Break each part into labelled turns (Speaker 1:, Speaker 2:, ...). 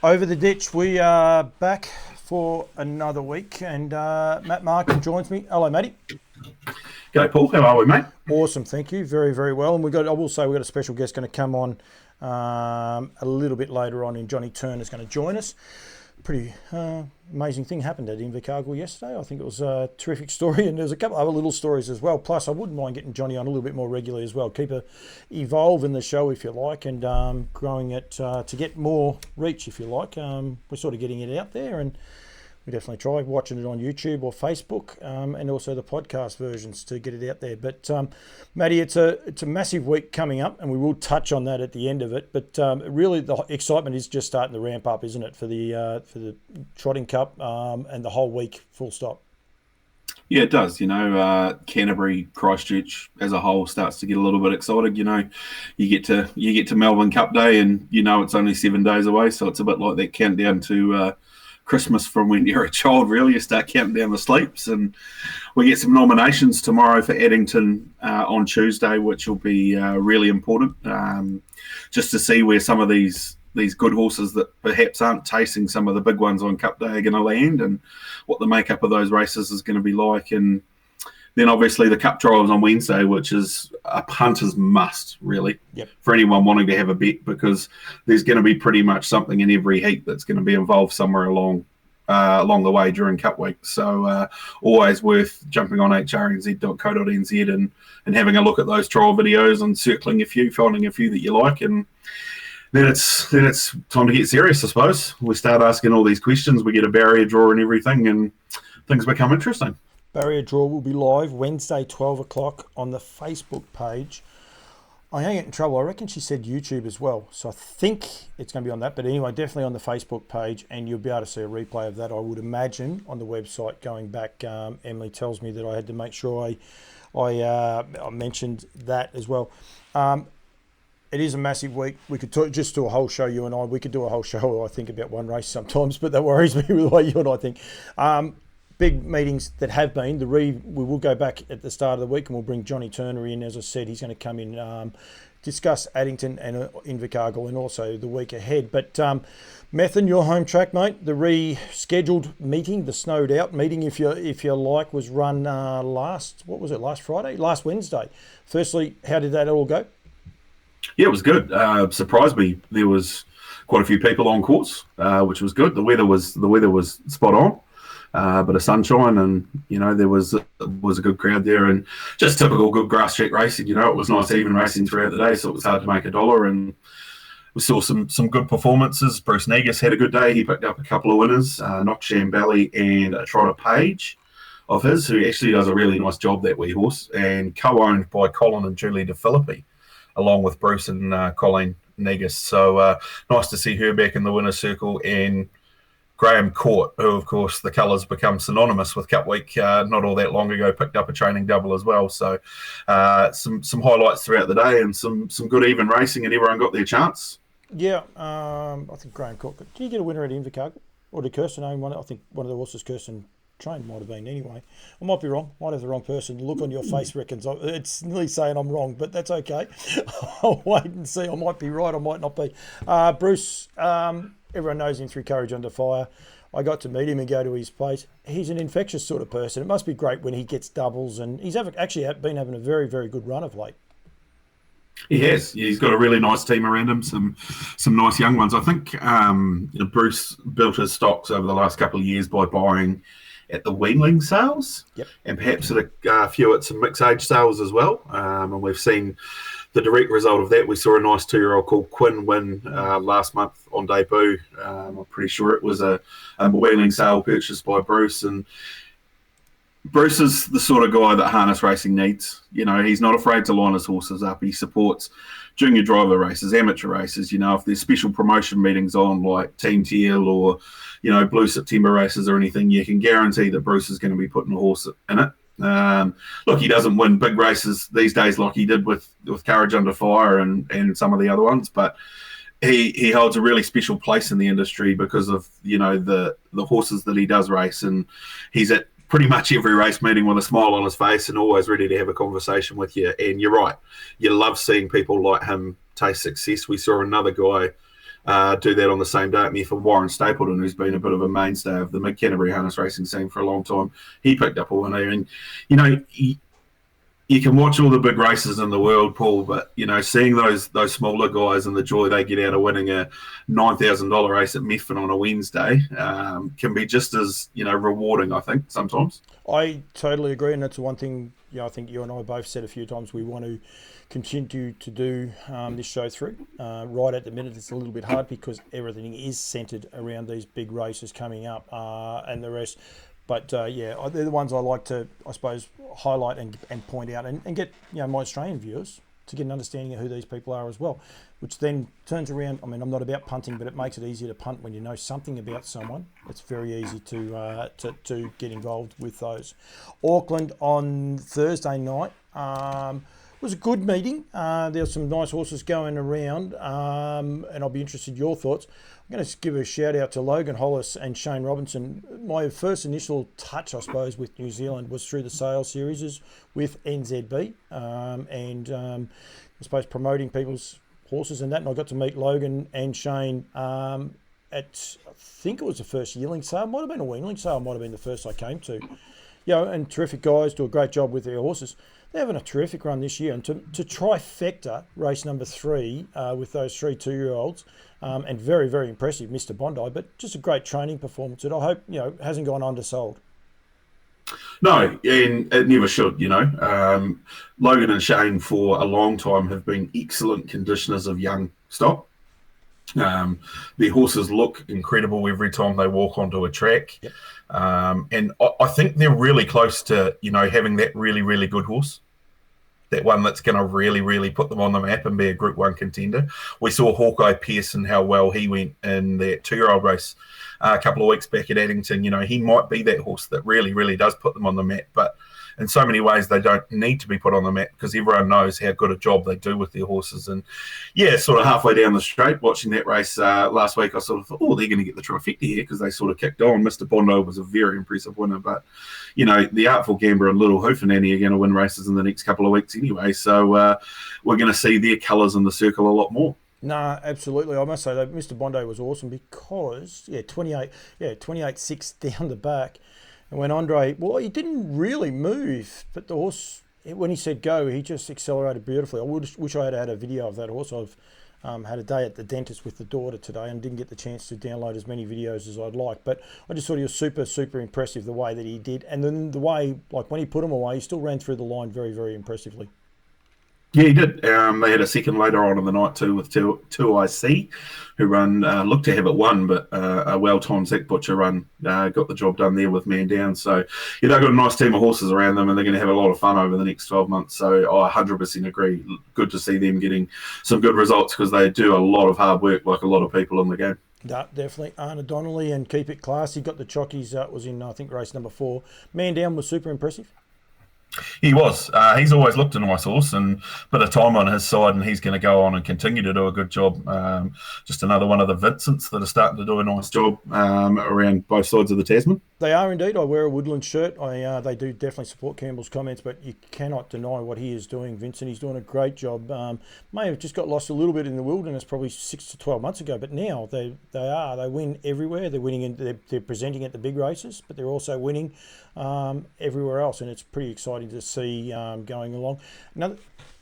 Speaker 1: Over the ditch, we are back for another week, and Matt Markham joins me. Hello, Matty.
Speaker 2: G'day, Paul. How are we, mate?
Speaker 1: Awesome, thank you. Very, very well. And I will say, we've got a special guest going to come on a little bit later on, and Jonny Turner is going to join us. Pretty amazing thing happened at Invercargill yesterday. I think it was a terrific story, and there's a couple other little stories as well. Plus, I wouldn't mind getting Jonny on a little bit more regularly as well. Evolve the show, if you like, and growing it to get more reach, if you like. We're sort of getting it out there, and we definitely try watching it on YouTube or Facebook, and also the podcast versions to get it out there. But Matty, it's a massive week coming up, and we will touch on that at the end of it. But really, the excitement is just starting to ramp up, isn't it, for the Trotting Cup and the whole week, full stop.
Speaker 2: Yeah, it does. Canterbury, Christchurch as a whole starts to get a little bit excited. You get to Melbourne Cup Day, and it's only 7 days away, so it's a bit like that countdown to Christmas from when you're a child, really. You start counting down the sleeps, and we get some nominations tomorrow for Addington on Tuesday, which will be really important, just to see where some of these good horses that perhaps aren't tasting some of the big ones on Cup Day are going to land, and what the makeup of those races is going to be like. And then obviously the Cup trials on Wednesday, which is a punter's must, really, for anyone wanting to have a bet, because there's going to be pretty much something in every heat that's going to be involved somewhere along the way during Cup week. So always worth jumping on hrnz.co.nz and having a look at those trial videos and circling a few, finding a few that you like, and then it's time to get serious, I suppose. We start asking all these questions, we get a barrier draw and everything, and things become interesting.
Speaker 1: Barrier draw will be live Wednesday, 12 o'clock on the Facebook page. I'm going to get in trouble. I reckon she said YouTube as well. So I think it's going to be on that. But anyway, definitely on the Facebook page, and you'll be able to see a replay of that, I would imagine, on the website going back. Emily tells me that I had to make sure I mentioned that as well. It is a massive week. We could just do a whole show, you and I. We could do a whole show, I think, about one race sometimes, but that worries me with the way you and I think. Big meetings that have been. We will go back at the start of the week, and we'll bring Jonny Turner in. As I said, he's going to come in, discuss Addington and Invercargill, and also the week ahead. But Methven, your home track, mate, the rescheduled meeting, the snowed out meeting, if you like, was run last Wednesday. Firstly, how did that all go?
Speaker 2: Yeah, it was good. Surprised me. There was quite a few people on course, which was good. The weather was spot on. Bit of sunshine, and there was a good crowd there, and just typical good grass track racing. It was nice even racing throughout the day, so it was hard to make a dollar. And we saw some good performances. Bruce Negus had a good day. He picked up a couple of winners, Knocksham Valley and a Trotter Page of his, who actually does a really nice job, that wee horse, and co-owned by Colin and Julie DeFilippi, along with Bruce and Colleen Negus. So nice to see her back in the winner's circle. And Graham Court, who, of course, the colours become synonymous with Cup Week not all that long ago, picked up a training double as well. So some highlights throughout the day, and some good even racing, and everyone got their chance.
Speaker 1: Yeah, I think Graham Court. Did he get a winner at Invercargill? Or did Kirsten own one? I think one of the horses Kirsten trained might have been anyway. I might be wrong. Might have the wrong person. The look on your face reckons it's nearly saying I'm wrong, but that's okay. I'll wait and see. I might be right. I might not be. Bruce, everyone knows him through Courage Under Fire. I got to meet him and go to his place. He's an infectious sort of person. It must be great when he gets doubles, and he's actually been having a very, very good run of late.
Speaker 2: He has. He's got a really nice team around him, some nice young ones. I think Bruce built his stocks over the last couple of years by buying at the weanling sales, and perhaps at a few at some mixed age sales as well. And we've seen the direct result of that. We saw a nice 2-year-old called Quinn win last month on debut. I'm pretty sure it was a weanling sale purchased by Bruce. And Bruce is the sort of guy that harness racing needs. He's not afraid to line his horses up. He supports junior driver races, amateur races. If there's special promotion meetings on, like Team Teal or Blue September races or anything, you can guarantee that Bruce is going to be putting a horse in it. Look, he doesn't win big races these days like he did with Courage Under Fire and some of the other ones, but he holds a really special place in the industry because of the horses that he does race, and he's at pretty much every race meeting with a smile on his face and always ready to have a conversation with you. And you're right, you love seeing people like him taste success. We saw another guy do that on the same day at me for Warren Stapleton, who's been a bit of a mainstay of the mid-Canterbury harness racing scene for a long time. He picked up a winner. And, you can watch all the big races in the world, Paul, but, seeing those smaller guys and the joy they get out of winning a $9,000 race at Methven on a Wednesday can be just as, rewarding, I think, sometimes.
Speaker 1: I totally agree, and that's the one thing I think you and I both said a few times we want to continue to do this show through. Right at the minute, it's a little bit hard because everything is centred around these big races coming up and the rest. But they're the ones I like to, I suppose, highlight and point out and get my Australian viewers to get an understanding of who these people are as well, which then turns around. I mean, I'm not about punting, but it makes it easier to punt when you know something about someone. It's very easy to get involved with those. Auckland on Thursday night was a good meeting. There were some nice horses going around, and I'll be interested in your thoughts. I'm going to give a shout out to Logan Hollis and Shane Robinson. My first initial touch, I suppose, with New Zealand was through the sales series with NZB I suppose promoting people's horses and that. And I got to meet Logan and Shane at, I think it was the first yearling sale. Might have been a weanling sale. Might have been the first I came to. And terrific guys, do a great job with their horses. They're having a terrific run this year. And to trifecta race number 3 with those 3 2-year-olds, and very, very impressive, Mr. Bondi, but just a great training performance that I hope, hasn't gone undersold.
Speaker 2: No, and it never should, Logan and Shane for a long time have been excellent conditioners of young stock. Their horses look incredible every time they walk onto a track.
Speaker 1: Yep.
Speaker 2: And I think they're really close to, having that really, really good horse. That one that's going to really, really put them on the map and be a Group 1 contender. We saw Hawkeye Pearson, how well he went in that 2-year-old race a couple of weeks back at Addington. He might be that horse that really, really does put them on the map. But in so many ways, they don't need to be put on the map because everyone knows how good a job they do with their horses. And, sort of halfway down the straight, watching that race last week, I sort of thought, they're going to get the trifecta here because they sort of kicked on. Mr. Bondi was a very impressive winner. But, the Artful Gambler and Little Hoofananny are going to win races in the next couple of weeks anyway. So we're going to see their colours in the circle a lot more.
Speaker 1: No, absolutely. I must say that Mr. Bondi was awesome because, 28-6 down the back. And when Andre, he didn't really move, but the horse, when he said go, he just accelerated beautifully. I wish I had had a video of that horse. I've had a day at the dentist with the daughter today and didn't get the chance to download as many videos as I'd like. But I just thought he was super, super impressive the way that he did. And then the way, like when he put him away, he still ran through the line very, very impressively.
Speaker 2: Yeah, he did. They had a second later on in the night too with 2IC, who looked to have it won, but a well-timed Zach Butcher run got the job done there with man down. So, they've got a nice team of horses around them and they're going to have a lot of fun over the next 12 months. So I 100% agree. Good to see them getting some good results because they do a lot of hard work like a lot of people in the game.
Speaker 1: Yeah, definitely. Arna Donnelly and Keep It Classy got the chockies. Was in, I think, race number 4. Man down was super impressive.
Speaker 2: He was. He's always looked a nice horse and a bit of time on his side, and he's going to go on and continue to do a good job. Just another one of the Vincents that are starting to do a nice job around both sides of the Tasman.
Speaker 1: They are indeed. I wear a Woodland shirt. They do definitely support Campbell's comments, but you cannot deny what he is doing, Vincent. He's doing a great job. May have just got lost a little bit in the wilderness probably 6 to 12 months ago, but now they win everywhere. They're winning, they're presenting at the big races, but they're also winning everywhere else, and it's pretty exciting to see going along.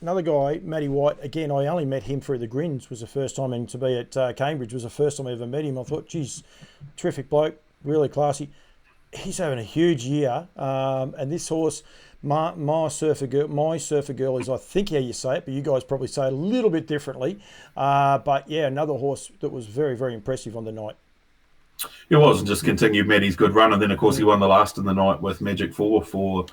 Speaker 1: Another guy, Matty White, again, I only met him through the Grins, was the first time, and to be at Cambridge was the first time I ever met him. I thought, geez, terrific bloke, really classy. He's having a huge year, and this horse, my Surfer Girl is, I think, how you say it, but you guys probably say it a little bit differently. But yeah, another horse that was very, very impressive on the night.
Speaker 2: It was, and just continued Matty's good run, and then of course he won the last in the night with Magic 4 for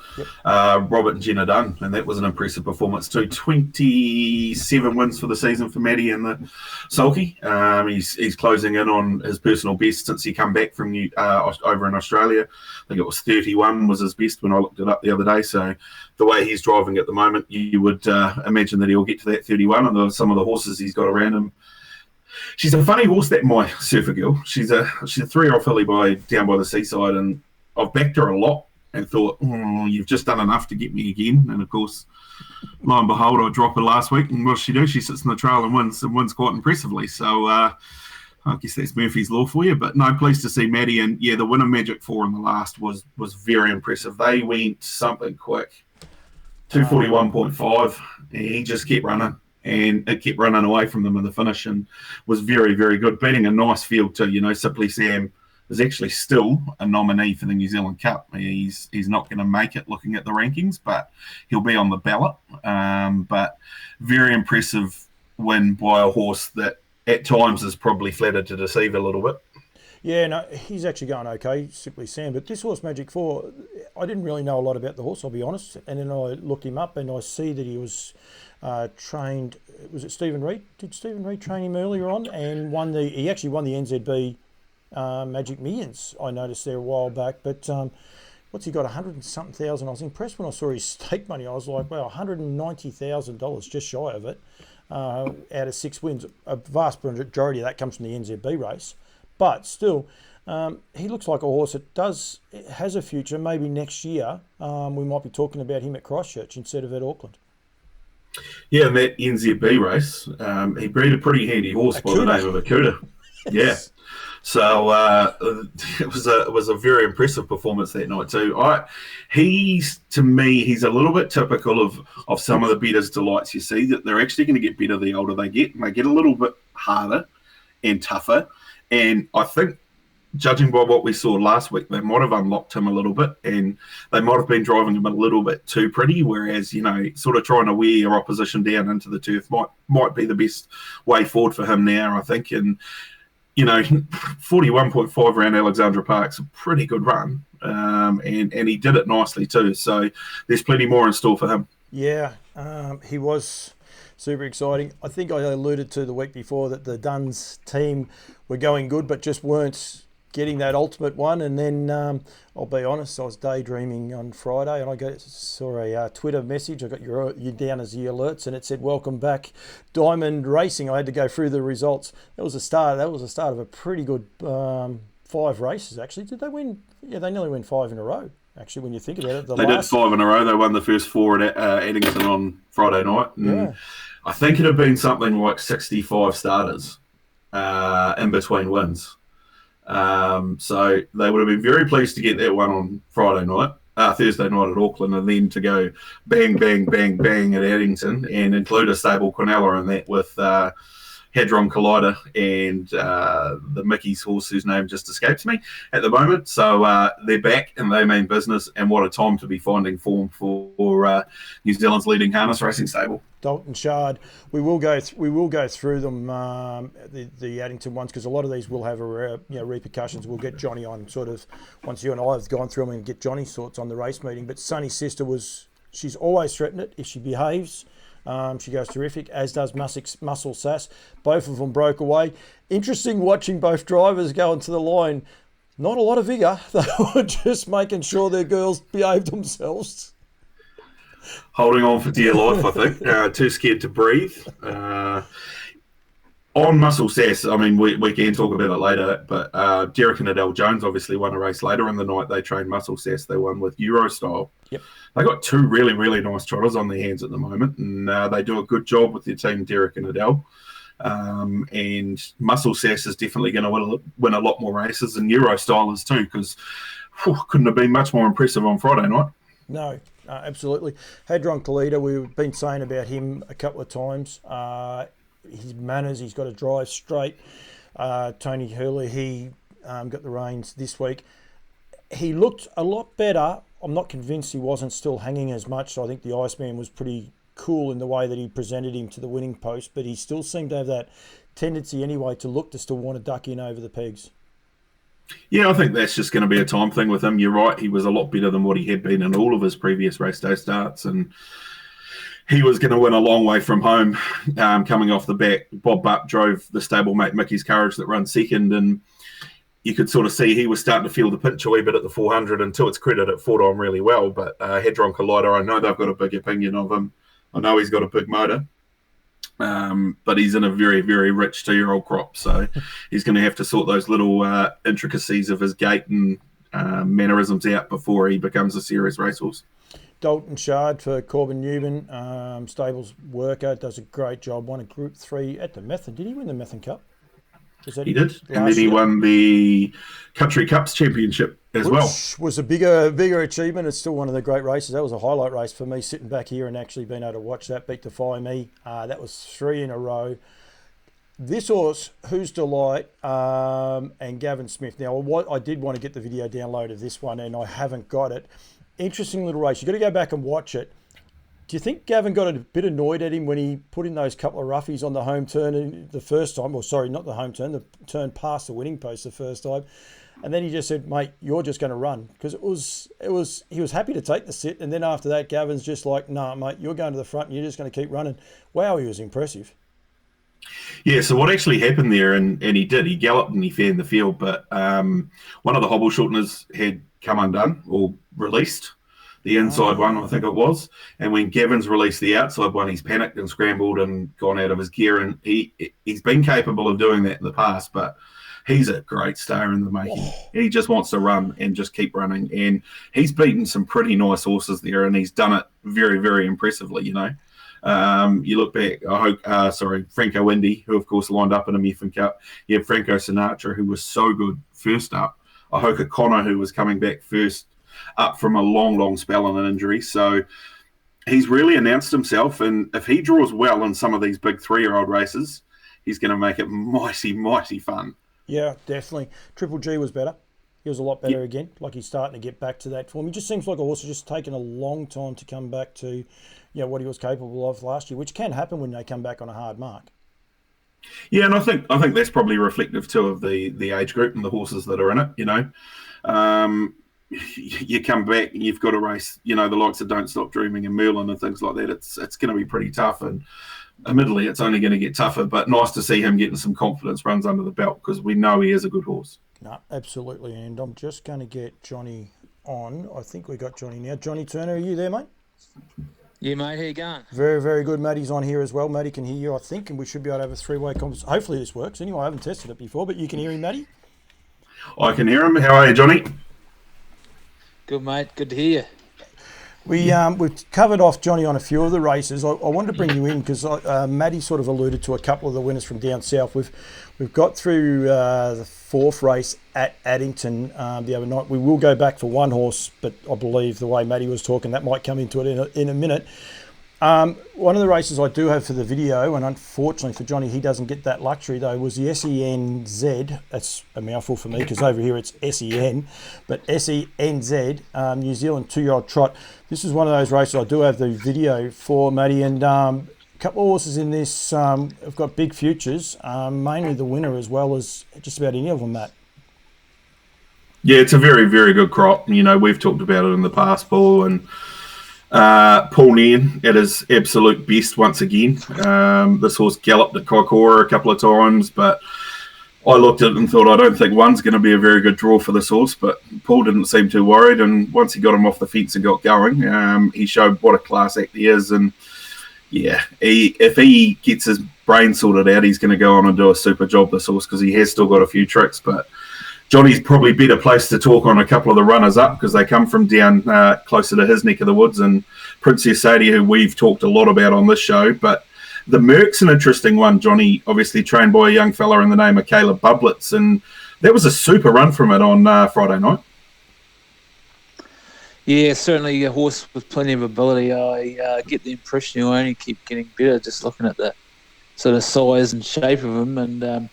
Speaker 2: Robert and Jenna Dunn, and that was an impressive performance too. 27 wins for the season for Matty in the sulky. He's closing in on his personal best since he come back from over in Australia. I think it was 31 was his best when I looked it up the other day. So the way he's driving at the moment, you would imagine that he'll get to that 31, and some of the horses he's got around him. She's a funny horse, that My Surfer Girl. She's a 3-year-old filly down by the seaside, and I've backed her a lot and thought, you've just done enough to get me again. And of course, lo and behold, I dropped her last week, and what does she do? She sits in the trail and wins quite impressively. So I guess that's Murphy's Law for you. But no, pleased to see Maddie. And yeah, the win of Magic 4 in the last was very impressive. They went something quick, 241.5, and he just kept running. And it kept running away from them in the finish and was very, very good. Beating a nice field too. Simply Sam is actually still a nominee for the New Zealand Cup. He's not going to make it looking at the rankings, but he'll be on the ballot. But very impressive win by a horse that at times is probably flattered to deceive a little bit.
Speaker 1: Yeah, no, he's actually going okay, Simply Sam. But this horse, Magic 4, I didn't really know a lot about the horse, I'll be honest. And then I looked him up and I see that he was trained, was it Stephen Reid? Did Stephen Reid train him earlier on? And he actually won the NZB Magic Millions, I noticed there a while back. But what's he got, 100 and something thousand? I was impressed when I saw his stake money. I was like, wow, $190,000, just shy of it, out of 6 wins. A vast majority of that comes from the NZB race. But still, he looks like a horse that has a future. Maybe next year we might be talking about him at Christchurch instead of at Auckland.
Speaker 2: Yeah, in that NZB race, he bred a pretty handy horse by the name of Akuta. Yeah. So it was a very impressive performance that night too. To me, he's a little bit typical of some of the betters' delights. You see that they're actually going to get better the older they get, and they get a little bit harder and tougher. And I think, judging by what we saw last week, they might have unlocked him a little bit, and they might have been driving him a little bit too pretty. Whereas, sort of trying to wear your opposition down into the turf might be the best way forward for him now, I think. And 41.5 around Alexandra Park's a pretty good run, and he did it nicely too. So there's plenty more in store for him.
Speaker 1: Yeah, he was super exciting. I think I alluded to the week before that the Duns team were going good, but just weren't getting that ultimate one. And then I'll be honest, I was daydreaming on Friday, and I saw a Twitter message. I got you down as the alerts, and it said, "Welcome back, Diamond Racing." I had to go through the results. That was the start of a pretty good 5 races. Actually, did they win? Yeah, they nearly win 5 in a row. Actually, when you think about it,
Speaker 2: they did 5 in a row. They won the first 4 at Addington on Friday night.
Speaker 1: Yeah.
Speaker 2: I think it had been something like 65 starters in between wins. So they would have been very pleased to get that one on Thursday night at Auckland, and then to go bang, bang, bang, bang at Addington and include a stable Quinella in that with Hadron Collider and the Mickey's horse whose name just escapes me at the moment. So they're back and they mean business, and what a time to be finding form for New Zealand's leading harness racing stable.
Speaker 1: Dalton Shard. We will go through them, the Addington ones, because a lot of these will have repercussions. We'll get Jonny on sort of once you and I have gone through them and get Johnny's thoughts on the race meeting. But Sunny's sister she's always threatened it if she behaves. She goes terrific, as does Muscle Sass. Both of them broke away. Interesting watching both drivers go into the line. Not a lot of vigour. They were just making sure their girls behaved themselves.
Speaker 2: Holding on for dear life, I think. Too scared to breathe. On Muscle Sass, I mean, we can talk about it later, but Derek and Adele Jones obviously won a race later in the night. They trained Muscle Sass. They won with Euro style.
Speaker 1: Yep.
Speaker 2: They got 2 really, really nice trotters on their hands at the moment, and they do a good job with their team, Derek and Adele. And Muscle Sass is definitely going to win a lot more races, and Euro style is too, because couldn't have been much more impressive on Friday night.
Speaker 1: No, absolutely. Hadron Collider, we've been saying about him a couple of times. His manners, he's got to drive straight. Tony Hurley, he got the reins this week. He looked a lot better. I'm not convinced he wasn't still hanging as much. So I think the Iceman was pretty cool in the way that he presented him to the winning post, but he still seemed to have that tendency anyway to still want to duck in over the pegs.
Speaker 2: Yeah, I think that's just going to be a time thing with him. You're right. He was a lot better than what he had been in all of his previous race day starts, and he was going to win a long way from home coming off the back. Bob Butt drove the stablemate Mickey's Courage that runs second, and you could sort of see he was starting to feel the pinch a wee bit at the 400, and to its credit, it fought on really well. But Hadron Collider, I know they've got a big opinion of him. I know he's got a big motor. But he's in a very, very rich 2-year-old crop, so he's going to have to sort those little intricacies of his gait and mannerisms out before he becomes a serious racehorse.
Speaker 1: Dalton Shard for Corbin Newman, stables worker, does a great job. Won a Group 3 at the Method. Did he win the Method Cup? Was that
Speaker 2: He did. And then
Speaker 1: last
Speaker 2: he
Speaker 1: year?
Speaker 2: won the Country Cups Championship as well.
Speaker 1: Which was a bigger achievement. It's still one of the great races. That was a highlight race for me, sitting back here and actually being able to watch that beat Defy Me. That was 3 in a row. This horse, Who's Delight, and Gavin Smith. Now, I did want to get the video download of this one, and I haven't got it. Interesting little race. You've got to go back and watch it. Do you think Gavin got a bit annoyed at him when he put in those couple of roughies on the home turn the first time? Or sorry, not the home turn, the turn past the winning post the first time. And then he just said, mate, you're just going to run. Because he was happy to take the sit. And then after that, Gavin's just like, nah, mate, you're going to the front and you're just going to keep running. Wow, he was impressive.
Speaker 2: Yeah, so what actually happened there, and he galloped and he fanned the field, but one of the hobble shorteners had come undone or released, the inside one, I think it was. And when Gavin's released the outside one, he's panicked and scrambled and gone out of his gear. And he's been capable of doing that in the past, but he's a great star in the making. He just wants to run and just keep running. And he's beaten some pretty nice horses there, and he's done it very, very impressively, you know. You look back, Franco Indy, who of course lined up in a Methven Cup. You have Franco Sinatra, who was so good first up. Ahoka Connor, who was coming back first up from a long, long spell and an injury. So he's really announced himself, and if he draws well in some of these big 3-year-old races, he's going to make it mighty, mighty fun.
Speaker 1: Yeah, definitely. Triple G was better. He was a lot better again. Like he's starting to get back to that form. He just seems like a horse has just taken a long time to come back to, what he was capable of last year, which can happen when they come back on a hard mark.
Speaker 2: Yeah, and I think that's probably reflective too of the age group and the horses that are in it. You know, you come back and you've got to race. You know, the likes of Don't Stop Dreaming and Merlin and things like that. It's going to be pretty tough, and admittedly, it's only going to get tougher. But nice to see him getting some confidence runs under the belt because we know he is a good horse.
Speaker 1: No, absolutely. And I'm just going to get Jonny on. I think we got Jonny now. Jonny Turner, are you there, mate?
Speaker 3: Yeah, mate. How you going?
Speaker 1: Very, very good. Matty's on here as well. Matty can hear you, I think, and we should be able to have a 3-way conversation. Hopefully this works. Anyway, I haven't tested it before, but you can hear him, Matty?
Speaker 2: I can hear him. How are you, Johnny?
Speaker 3: Good, mate. Good to hear you.
Speaker 1: We've covered off Jonny on a few of the races. I wanted to bring you in because Matty sort of alluded to a couple of the winners from down south. We've got through the 4th race at Addington the other night. We will go back for one horse, but I believe the way Matty was talking, that might come into it in a minute. One of the races I do have for the video, and unfortunately for Jonny, he doesn't get that luxury though, was the SENZ. That's a mouthful for me because over here it's SEN, but SENZ, New Zealand 2-year-old trot. This is one of those races I do have the video for, Matty, and a couple of horses in this have got big futures, mainly the winner as well as just about any of them, Matt.
Speaker 2: Yeah, it's a very, very good crop. You know, we've talked about it in the past, Paul, and Paul Nairn at his absolute best once again. This horse galloped at Kaikoura a couple of times, but I looked at it and thought, I don't think one's going to be a very good draw for this horse, but Paul didn't seem too worried, and once he got him off the fence and got going, he showed what a class act he is, and yeah, if he gets his brain sorted out, he's going to go on and do a super job, this horse, because he has still got a few tricks, but Johnny's probably better placed to talk on a couple of the runners up because they come from down closer to his neck of the woods, and Princess Sadie, who we've talked a lot about on this show. But the Merc's an interesting one. Johnny, obviously trained by a young fella in the name of Caleb Bublitz, and that was a super run from it on Friday night.
Speaker 3: Yeah, certainly a horse with plenty of ability. I get the impression he'll only keep getting better just looking at the sort of size and shape of him. And I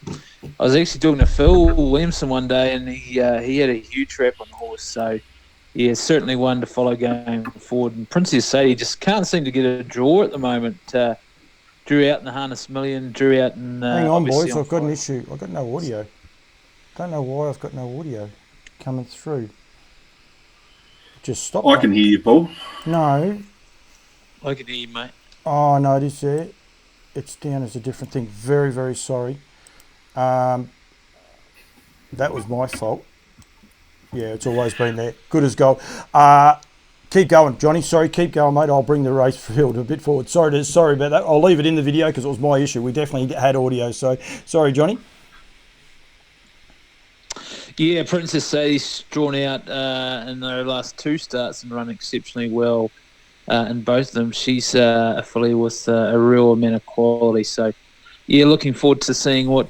Speaker 3: was actually talking to Phil Williamson one day, and he had a huge trap on the horse. So, yeah, certainly one to follow going forward. And Princess Sadie just can't seem to get a draw at the moment. Drew out in the Harness Million, drew out in...
Speaker 1: Hang on, boys, I've got an issue. I've got no audio. Don't know why I've got no audio coming through. Just stop.
Speaker 2: I can hear you, Paul.
Speaker 1: No.
Speaker 3: I can hear you, mate.
Speaker 1: Oh, no, it is there. It's down as a different thing. Very, very sorry. That was my fault. Yeah, it's always been there. Good as gold. Keep going, Johnny. Sorry, keep going, mate. I'll bring the race field a bit forward. Sorry about that. I'll leave it in the video because it was my issue. We definitely had audio. So, sorry, Johnny.
Speaker 3: Yeah, Princess Sadie's drawn out in their last 2 starts and run exceptionally well in both of them. She's a filly with a real amount of quality. So, yeah, looking forward to seeing what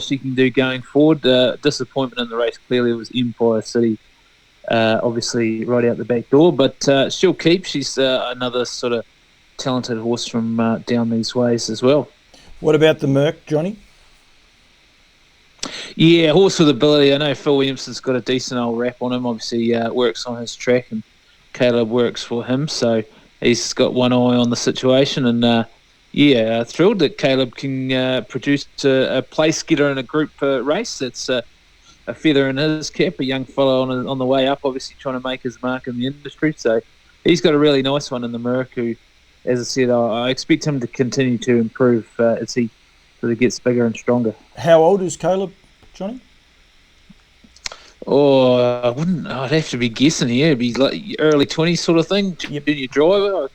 Speaker 3: she can do going forward. Disappointment in the race clearly was Empire City, obviously right out the back door, but she'll keep. She's another sort of talented horse from down these ways as well.
Speaker 1: What about the Merc, Johnny?
Speaker 3: Yeah, horse with ability. I know Phil Williamson's got a decent old rap on him. Obviously, works on his track, and Caleb works for him, so he's got one eye on the situation. And thrilled that Caleb can produce a place getter in a group race. That's a feather in his cap. A young fellow on the way up, obviously trying to make his mark in the industry. So he's got a really nice one in the Merc, who, as I said, I expect him to continue to improve as he sort of gets bigger and stronger.
Speaker 1: How old is Caleb, Johnny?
Speaker 3: Oh, I'd have to be guessing here. It'd be like early 20s sort of thing. Junior driver.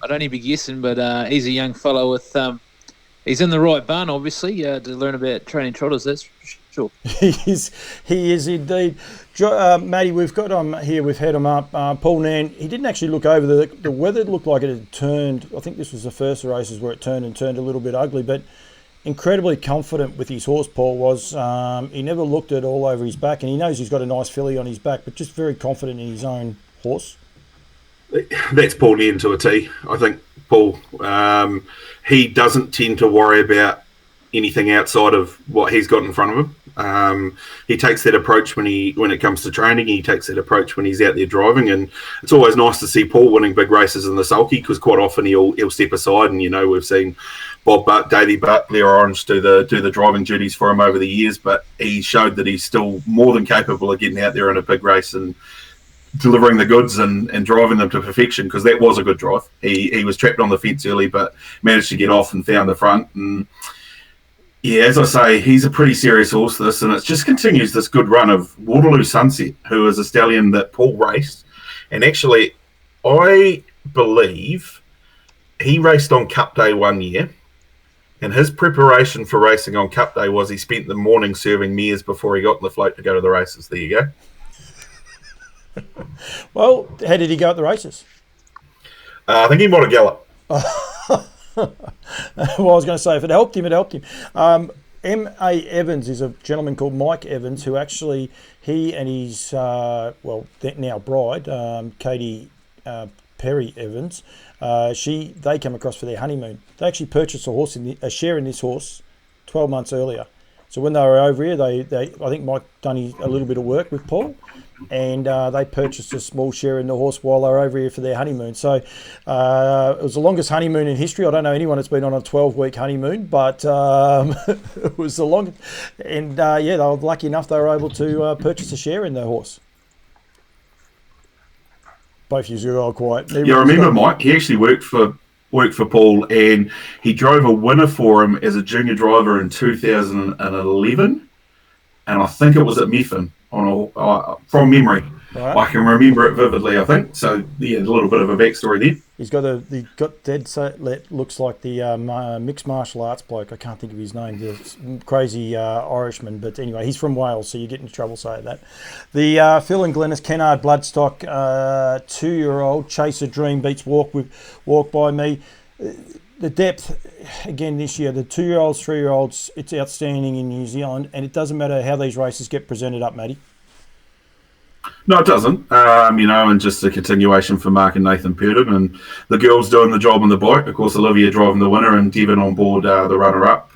Speaker 3: I'd only be guessing, but he's a young fellow with. He's in the right barn, obviously, to learn about training trotters. That's for sure.
Speaker 1: He is indeed. Matty, we've got him here. We've had him up. Paul Nan. He didn't actually look over the weather. Looked like it had turned. I think this was the first races where it turned a little bit ugly, but incredibly confident with his horse. Paul was. He never looked it all over his back, and he knows he's got a nice filly on his back, but just very confident in his own horse.
Speaker 2: That's Paul Nairn to a T. I think Paul, he doesn't tend to worry about anything outside of what he's got in front of him. He takes that approach when it comes to training. He takes that approach when he's out there driving, and it's always nice to see Paul winning big races in the sulky, because quite often he'll step aside, and we've seen Bob Butt, Davey Butt, Blair Orange do the driving duties for him over the years, but he showed that he's still more than capable of getting out there in a big race and delivering the goods and driving them to perfection, because that was a good drive. He was trapped on the fence early, but managed to get off and found the front. And yeah, as I say, he's a pretty serious horse, this, and it just continues this good run of Waterloo Sunset, who is a stallion that Paul raced. And actually, I believe he raced on Cup Day one year, and his preparation for racing on Cup Day was he spent the morning serving mares before he got in the float to go to the races. There you go.
Speaker 1: Well, how did he go at the races?
Speaker 2: I think he might have galloped.
Speaker 1: Well, I was going to say, if it helped him, it helped him. M.A. Evans is a gentleman called Mike Evans, who actually, he and his, now bride, Katie Perry Evans, they came across for their honeymoon. They actually purchased a share in this horse 12 months earlier. So when they were over here, I think Mike done a little bit of work with Paul, and they purchased a small share in the horse while they were over here for their honeymoon. So it was the longest honeymoon in history. I don't know anyone that's been on a 12-week honeymoon, but it was the longest. And they were lucky enough they were able to purchase a share in the horse. Both of you are all quiet.
Speaker 2: Yeah, I remember Mike. He actually worked for Paul, and he drove a winner for him as a junior driver in 2011, and I think it was at Methven from memory. Right. I can remember it vividly, I think. So yeah, a little bit of a backstory there.
Speaker 1: He's got dead set. Looks like the mixed martial arts bloke. I can't think of his name. The crazy Irishman, but anyway, he's from Wales, so you get into trouble saying that. The Phil and Glennis Kennard Bloodstock 2-year-old Chase a Dream beats Walk by Me. The depth again this year. The 2-year-olds, 3-year-olds. It's outstanding in New Zealand, and it doesn't matter how these races get presented up, Matty.
Speaker 2: No, it doesn't. And just a continuation for Mark and Nathan Purdom, and the girls doing the job on the bike. Of course, Olivia driving the winner and Devon on board the runner-up.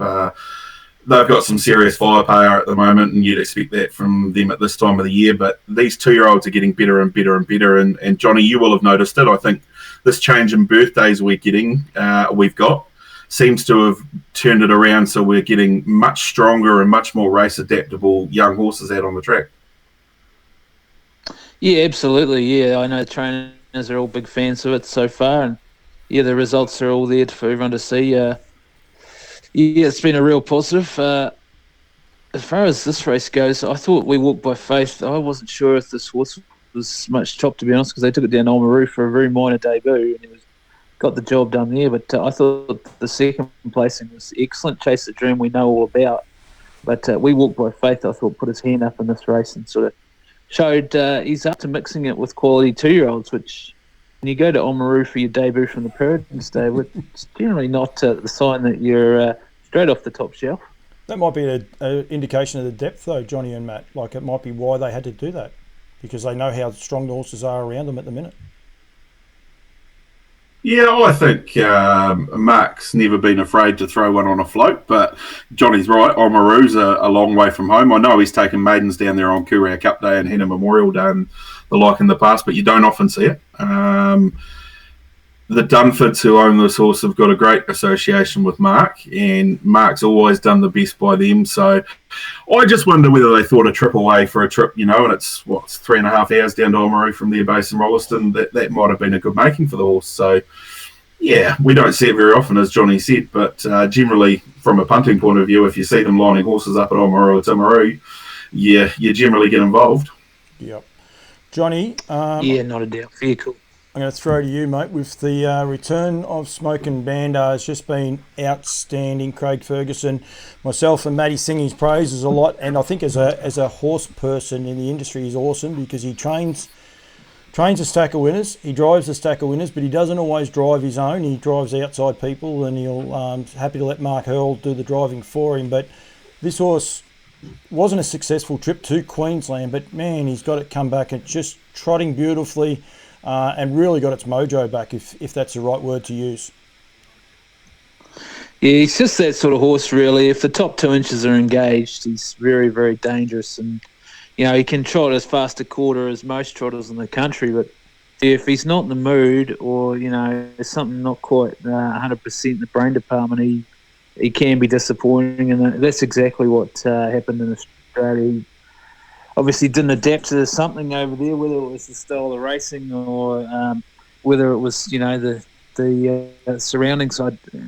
Speaker 2: They've got some serious firepower at the moment, and you'd expect that from them at this time of the year. But these 2-year-olds are getting better and better and better. And Johnny, you will have noticed it. I think this change in birthdays we've got seems to have turned it around, so we're getting much stronger and much more race-adaptable young horses out on the track.
Speaker 3: Yeah, absolutely. Yeah, I know trainers are all big fans of it so far, and yeah, the results are all there for everyone to see. Yeah, it's been a real positive. As far as this race goes, I thought we walked by faith. I wasn't sure if this horse was much top, to be honest, because they took it down Oamaru for a very minor debut, and got the job done there. But I thought the second placing was excellent. Chase the Dream we know all about, but we walked by faith. I thought put his hand up in this race and sort of showed he's up to mixing it with quality 2-year-olds, which when you go to Oamaru for your debut from the Predators Day, it's generally not the sign that you're straight off the top shelf.
Speaker 1: That might be an indication of the depth, though, Johnny and Matt. Like, it might be why they had to do that, because they know how strong the horses are around them at the minute.
Speaker 2: Yeah, I think Mark's never been afraid to throw one on a float, but Johnny's right. Oamaru's a long way from home. I know he's taken maidens down there on Courier Cup Day and Henna Memorial Day and the like in the past, but you don't often see it. The Dunfords who own this horse have got a great association with Mark, and Mark's always done the best by them. So I just wonder whether they thought a trip away for a trip, and it's 3.5 hours down to Oamaru from their base in Rolleston. That might have been a good making for the horse. So yeah, we don't see it very often, as Johnny said, but generally from a punting point of view, if you see them lining horses up at Oamaru or Timaru, you generally get involved.
Speaker 1: Yep. Johnny?
Speaker 3: Yeah, not a doubt. Very cool.
Speaker 1: I'm going to throw to you, mate, with the return of Smokin' Bandar. Has just been outstanding. Craig Ferguson, myself and Matty sing his praises a lot, and I think as a horse person in the industry, he's awesome because he trains a stack of winners, he drives a stack of winners, but he doesn't always drive his own. He drives outside people, and he'll happy to let Mark Hurl do the driving for him. But this horse wasn't a successful trip to Queensland, but man, he's got it come back and just trotting beautifully. And really got its mojo back, if that's the right word to use.
Speaker 3: Yeah, he's just that sort of horse, really. If the top 2 inches are engaged, he's very, very dangerous. And, he can trot as fast a quarter as most trotters in the country. But if he's not in the mood or, there's something not quite 100% in the brain department, he can be disappointing. And that's exactly what happened in Australia. He obviously didn't adapt to something over there, whether it was the style of racing or whether it was, the surroundings.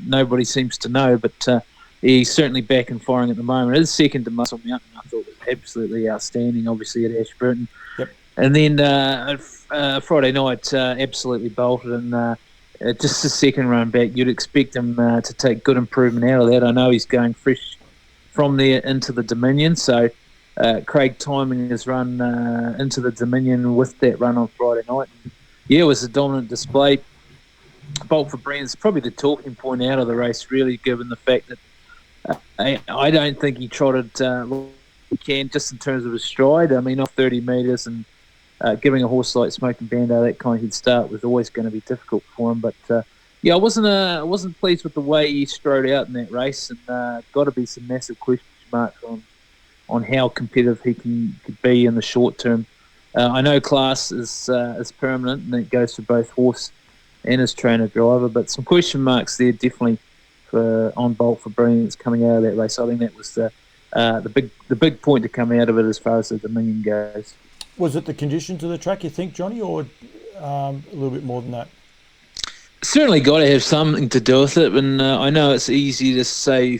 Speaker 3: Nobody seems to know, but he's certainly back and firing at the moment. His second to Muscle Mountain, I thought was absolutely outstanding, obviously, at Ashburton.
Speaker 1: Yep.
Speaker 3: And then Friday night, absolutely bolted, and just the second run back, you'd expect him to take good improvement out of that. I know he's going fresh from there into the Dominion, so Craig timing his run into the Dominion with that run on Friday night. Yeah, it was a dominant display. Bolt for Brand's probably the talking point out of the race, really, given the fact that I don't think he trotted he can just in terms of his stride. I mean, off 30 metres and giving a horse like Smokin' Bandar that kind of head start was always going to be difficult for him. But I wasn't pleased with the way he strode out in that race, and got to be some massive question marks on how competitive he could be in the short term. I know class is permanent, and that goes for both horse and his trainer driver, but some question marks there definitely on Bolt for Brilliance coming out of that race. I think that was the big point to come out of it as far as the Dominion goes.
Speaker 1: Was it the conditions of the track, you think, Johnny, or a little bit more than that?
Speaker 3: Certainly got to have something to do with it, and I know it's easy to say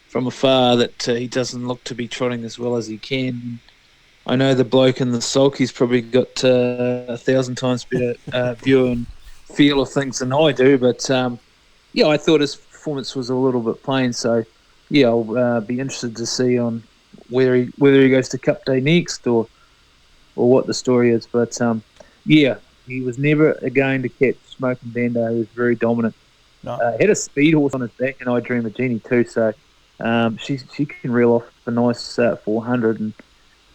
Speaker 3: from afar that he doesn't look to be trotting as well as he can. I know the bloke in the sulk, he's probably got 1,000 times better view and feel of things than I do, but I thought his performance was a little bit plain, so I'll be interested to see on whether he goes to Cup Day next or what the story is, but he was never going to catch Smokin' Bandar. He was very dominant.
Speaker 1: No.
Speaker 3: Had a speed horse on his back, and I Dream of Jeannie too, so she can reel off a nice 400, and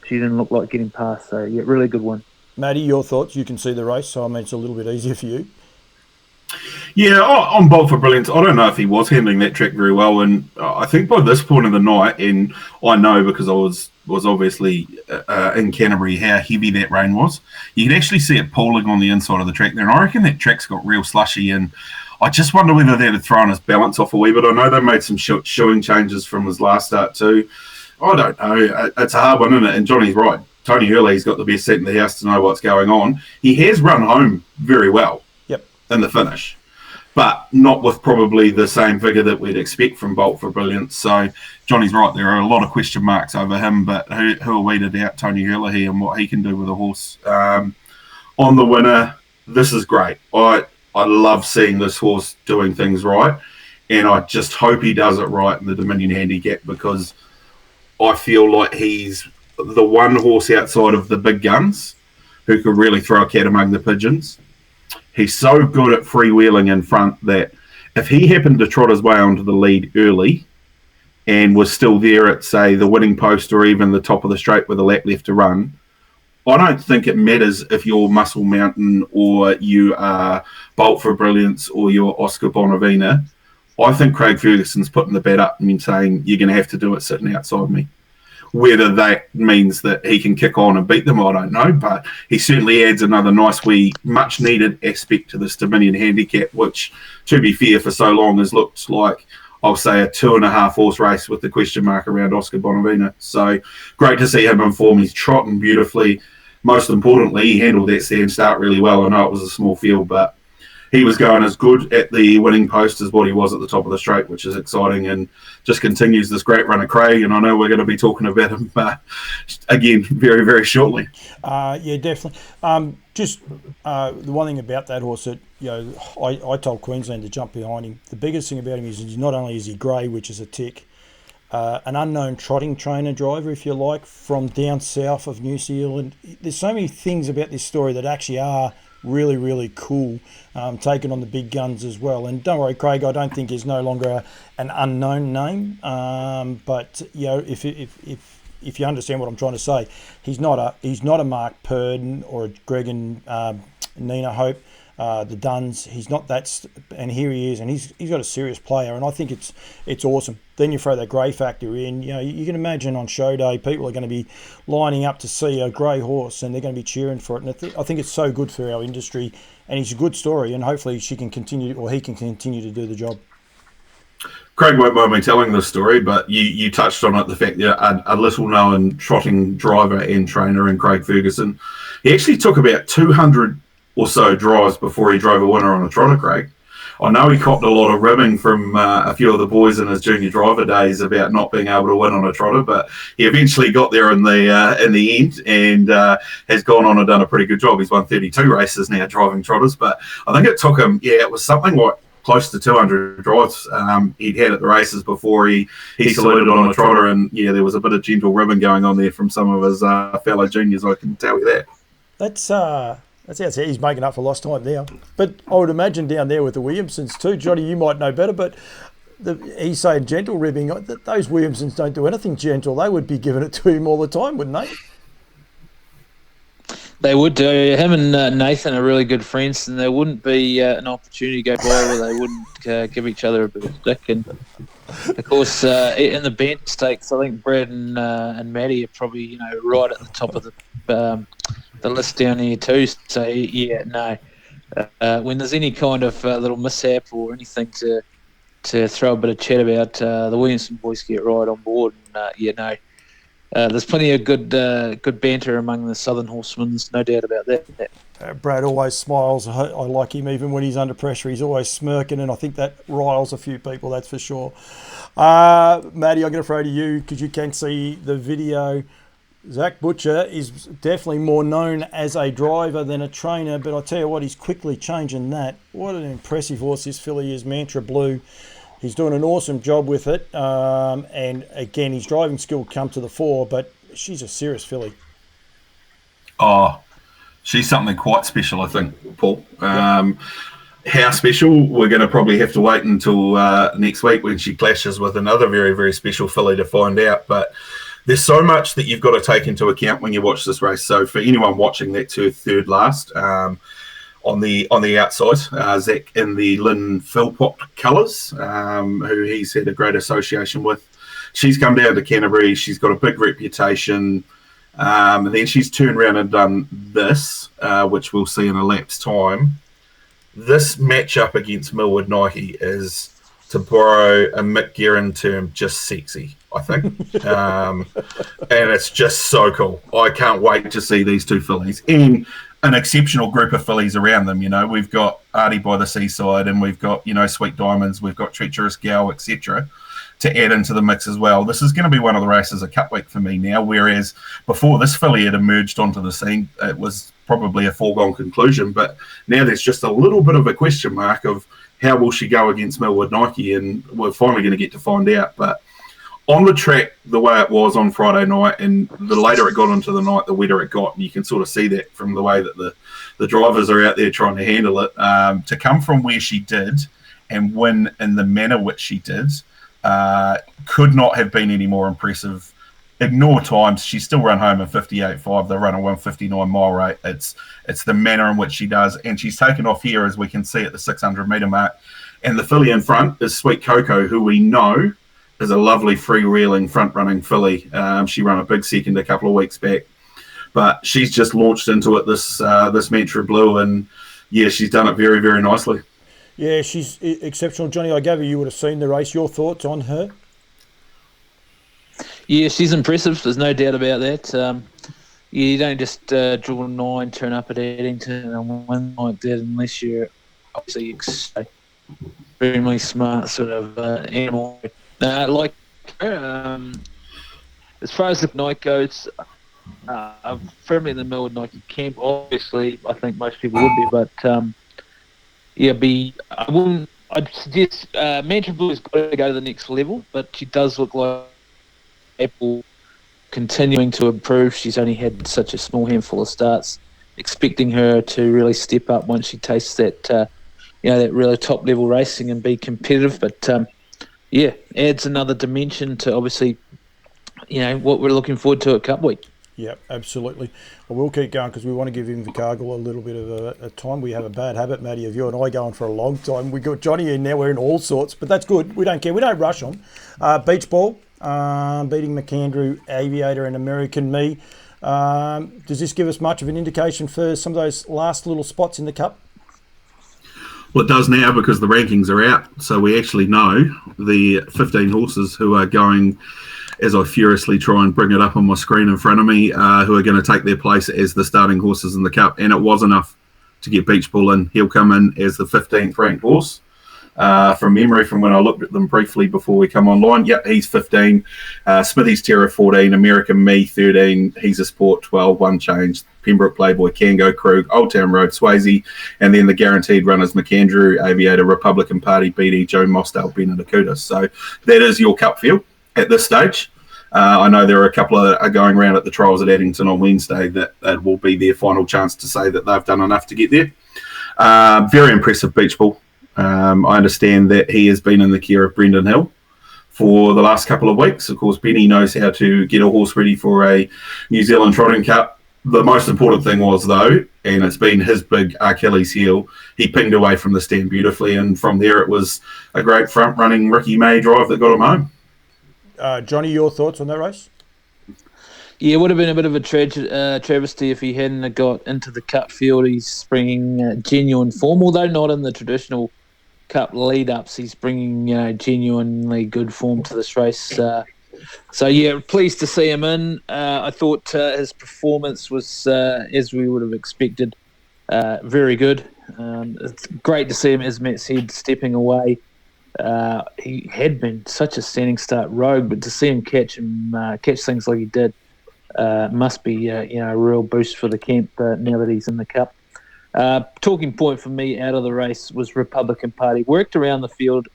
Speaker 3: she didn't look like getting past, so really good one.
Speaker 1: Matty, your thoughts? You can see the race, so I mean it's a little bit easier for you.
Speaker 2: Yeah, on Bolt for Brilliance, I don't know if he was handling that track very well, and I think by this point of the night, and I know because I was obviously in Canterbury how heavy that rain was, you could actually see it pooling on the inside of the track there, and I reckon that track's got real slushy, and I just wonder whether that had thrown his balance off a wee bit. I know they made some shoeing changes from his last start too. I don't know. It's a hard one, isn't it? And Johnny's right. Tony Hurley's got the best seat in the house to know what's going on. He has run home very well in the finish, but not with probably the same vigour that we'd expect from Bolt for Brilliance. So Johnny's right. There are a lot of question marks over him, but who are we to doubt Tony Hurley and what he can do with a horse? On the winner, this is great. I love seeing this horse doing things right, and I just hope he does it right in the Dominion Handicap, because I feel like he's the one horse outside of the big guns who could really throw a cat among the pigeons. He's so good at freewheeling in front that if he happened to trot his way onto the lead early, and was still there at, say, the winning post or even the top of the straight with a lap left to run, I don't think it matters if you're Muscle Mountain or you are Bolt for Brilliance or you're Oscar Bonavina. I think Craig Ferguson's putting the bet up and saying, you're going to have to do it sitting outside me. Whether that means that he can kick on and beat them, I don't know. But he certainly adds another nice wee, much-needed aspect to this Dominion handicap, which, to be fair, for so long has looked like, I'll say, a 2.5 horse race with the question mark around Oscar Bonavina. So great to see him in form. He's trotting beautifully. Most importantly, he handled that stand start really well. I know it was a small field, but he was going as good at the winning post as what he was at the top of the straight, which is exciting, and just continues this great run of Craig. And I know we're going to be talking about him again very, very shortly.
Speaker 1: Yeah, definitely. The one thing about that horse that, you know, I told Queensland to jump behind him. The biggest thing about him is not only is he grey, which is a tick, an unknown trotting trainer driver, if you like, from down south of New Zealand. There's so many things about this story that actually are really, really cool, taken on the big guns as well. And don't worry, Craig, I don't think he's no longer an unknown name. But you know, if you understand what I'm trying to say, he's not a Mark Purdon or a Greg and Nina Hope, the Duns. He's not that, and here he is, and he's got a serious player, and I think it's awesome. Then you throw that grey factor in. You know, you can imagine on show day, people are going to be lining up to see a grey horse, and they're going to be cheering for it. And I think it's so good for our industry, and it's a good story, and hopefully he can continue to do the job.
Speaker 2: Craig won't mind me telling this story, but you touched on it, the fact that a little-known trotting driver and trainer in Craig Ferguson. He actually took about 200 or so drives before he drove a winner on a trotter, Craig. I know he copped a lot of ribbing from a few of the boys in his junior driver days about not being able to win on a trotter, but he eventually got there in the end, and has gone on and done a pretty good job. He's won 32 races now driving trotters, but I think it took him, it was something like close to 200 drives he'd had at the races before he saluted on a trotter, and there was a bit of gentle ribbon going on there from some of his fellow juniors, I can tell you that.
Speaker 1: That's he's making up for lost time now. But I would imagine down there with the Williamsons too, Johnny, you might know better, but he's saying gentle ribbing. Those Williamsons don't do anything gentle. They would be giving it to him all the time, wouldn't they?
Speaker 3: They would do. Him and Nathan are really good friends, and there wouldn't be an opportunity to go by where they wouldn't give each other a bit of stick. And of course, in the bench stakes, I think Brad and Maddie are probably right at the top of the list down here too. So when there's any kind of little mishap or anything to throw a bit of chat about, the Williamson boys get right on board. And, there's plenty of good banter among the Southern Horsemen. There's no doubt about that.
Speaker 1: Brad always smiles. I like him even when he's under pressure. He's always smirking, and I think that riles a few people, that's for sure. Maddie, I'm going to throw to you because you can see the video. Zach Butcher is definitely more known as a driver than a trainer, but I tell you what, he's quickly changing that. What an impressive horse this filly is, Mantra Blue. He's doing an awesome job with it, and again, his driving skill come to the fore, but she's a serious filly.
Speaker 2: Oh, she's something quite special, I think, Paul. How special? We're going to probably have to wait until next week when she clashes with another very, very special filly to find out, but there's so much that you've got to take into account when you watch this race. So for anyone watching, that's her third last on the outside. Zach in the Lynn Philpott colours, who he's had a great association with. She's come down to Canterbury. She's got a big reputation. And then she's turned around and done this, which we'll see in a lap's time. This matchup against Millwood Nike is, to borrow a Mick Guerin term, just sexy, I think. And it's just so cool. I can't wait to see these two fillies and an exceptional group of fillies around them. We've got Artie by the Seaside, and we've got, Sweet Diamonds, we've got Treacherous Gal, etc., to add into the mix as well. This is going to be one of the races of Cup Week for me now, whereas before this filly had emerged onto the scene, it was probably a foregone conclusion, but now there's just a little bit of a question mark of how will she go against Millwood Nike, and we're finally going to get to find out. But on the track, the way it was on Friday night, and the later it got into the night, the wetter it got, and you can sort of see that from the way that the drivers are out there trying to handle it. To come from where she did and win in the manner which she did, could not have been any more impressive. Ignore times. She still run home in 58.5. They run a 159 mile rate. It's the manner in which she does. And she's taken off here, as we can see, at the 600 metre mark. And the filly in front is Sweet Coco, who we know is a lovely freewheeling front-running filly. She ran a big second a couple of weeks back. But she's just launched into it this Mantra Blue. And, yeah, she's done it very, very nicely.
Speaker 1: Yeah, she's exceptional. Johnny, I gather you would have seen the race. Your thoughts on her?
Speaker 3: Yeah, she's impressive. There's no doubt about that. You don't just draw 9, turn up at Addington and win like that unless you're obviously extremely smart sort of animal. Like her, as far as the night goes, I'm firmly in the middle of Nike camp. Obviously, I think most people would be, but I'd suggest Mantra Blue has got to go to the next level, but she does look like Apple continuing to improve. She's only had such a small handful of starts. Expecting her to really step up once she tastes that, that really top level racing and be competitive. But adds another dimension to obviously, what we're looking forward to at Cup Week.
Speaker 1: Yeah, absolutely. Well, we'll keep going because we want to give Invercargill a little bit of a time. We have a bad habit, Matty, of you and I going for a long time. We got Johnny in now. We're in all sorts, but that's good. We don't care. We don't rush on. Beach ball, beating McAndrew, Aviator and American Me. Does this give us much of an indication for some of those last little spots in the Cup?
Speaker 2: Well, it does now because the rankings are out. So we actually know the 15 horses who are going, as I furiously try and bring it up on my screen in front of me, who are going to take their place as the starting horses in the Cup. And it was enough to get Beach Bull in. He'll come in as the 15th ranked horse. From memory, from when I looked at them briefly before we come online, yep, he's 15. Smithy's Terror 14, American Me 13, He's a Sport 12, One Change, Pembroke Playboy, Kango Krug, Old Town Road, Swayze, and then the guaranteed runners McAndrew, Aviator, Republican Party, BD, Joe Mosdale, Ben and Akuta. So that is your Cup field at this stage. I know there are a couple that are going around at the trials at Addington on Wednesday that will be their final chance to say that they've done enough to get there. Very impressive Beach Bull. I understand that he has been in the care of Brendan Hill for the last couple of weeks. Of course, Benny knows how to get a horse ready for a New Zealand Trotting Cup. The most important thing was, though, and it's been his big Achilles heel, he pinged away from the stand beautifully, and from there it was a great front-running Ricky May drive that got him home.
Speaker 1: Johnny, your thoughts on that race?
Speaker 3: Yeah, it would have been a bit of a travesty if he hadn't got into the Cup field. He's bringing genuine form, although not in the traditional Cup lead-ups. He's bringing genuinely good form to this race. Pleased to see him in. I thought his performance was, as we would have expected, very good. It's great to see him, as Matt said, stepping away. He had been such a standing start rogue, but to see him catch things like he did must be a real boost for the camp now that he's in the Cup. Talking point for me out of the race was Republican Party. Worked around the field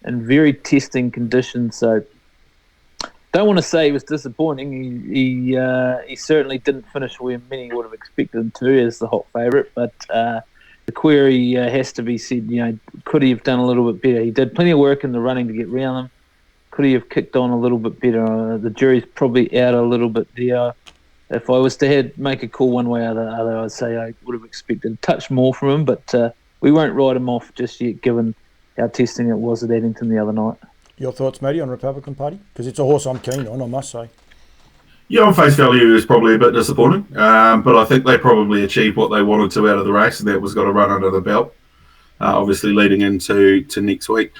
Speaker 3: in very testing conditions, so don't want to say he was disappointing. He certainly didn't finish where many would have expected him to as the hot favourite, but the query has to be said, could he have done a little bit better? He did plenty of work in the running to get round them. Could he have kicked on a little bit better? The jury's probably out a little bit there. If I was to make a call one way or the other, I'd say I would have expected a touch more from him, but we won't write him off just yet, given how testing it was at Addington the other night.
Speaker 1: Your thoughts, Matty, on Republican Party? Because it's a horse I'm keen on, I must say.
Speaker 2: Yeah, on face value, is probably a bit disappointing, but I think they probably achieved what they wanted to out of the race, and that was got to run under the belt, obviously leading into next week.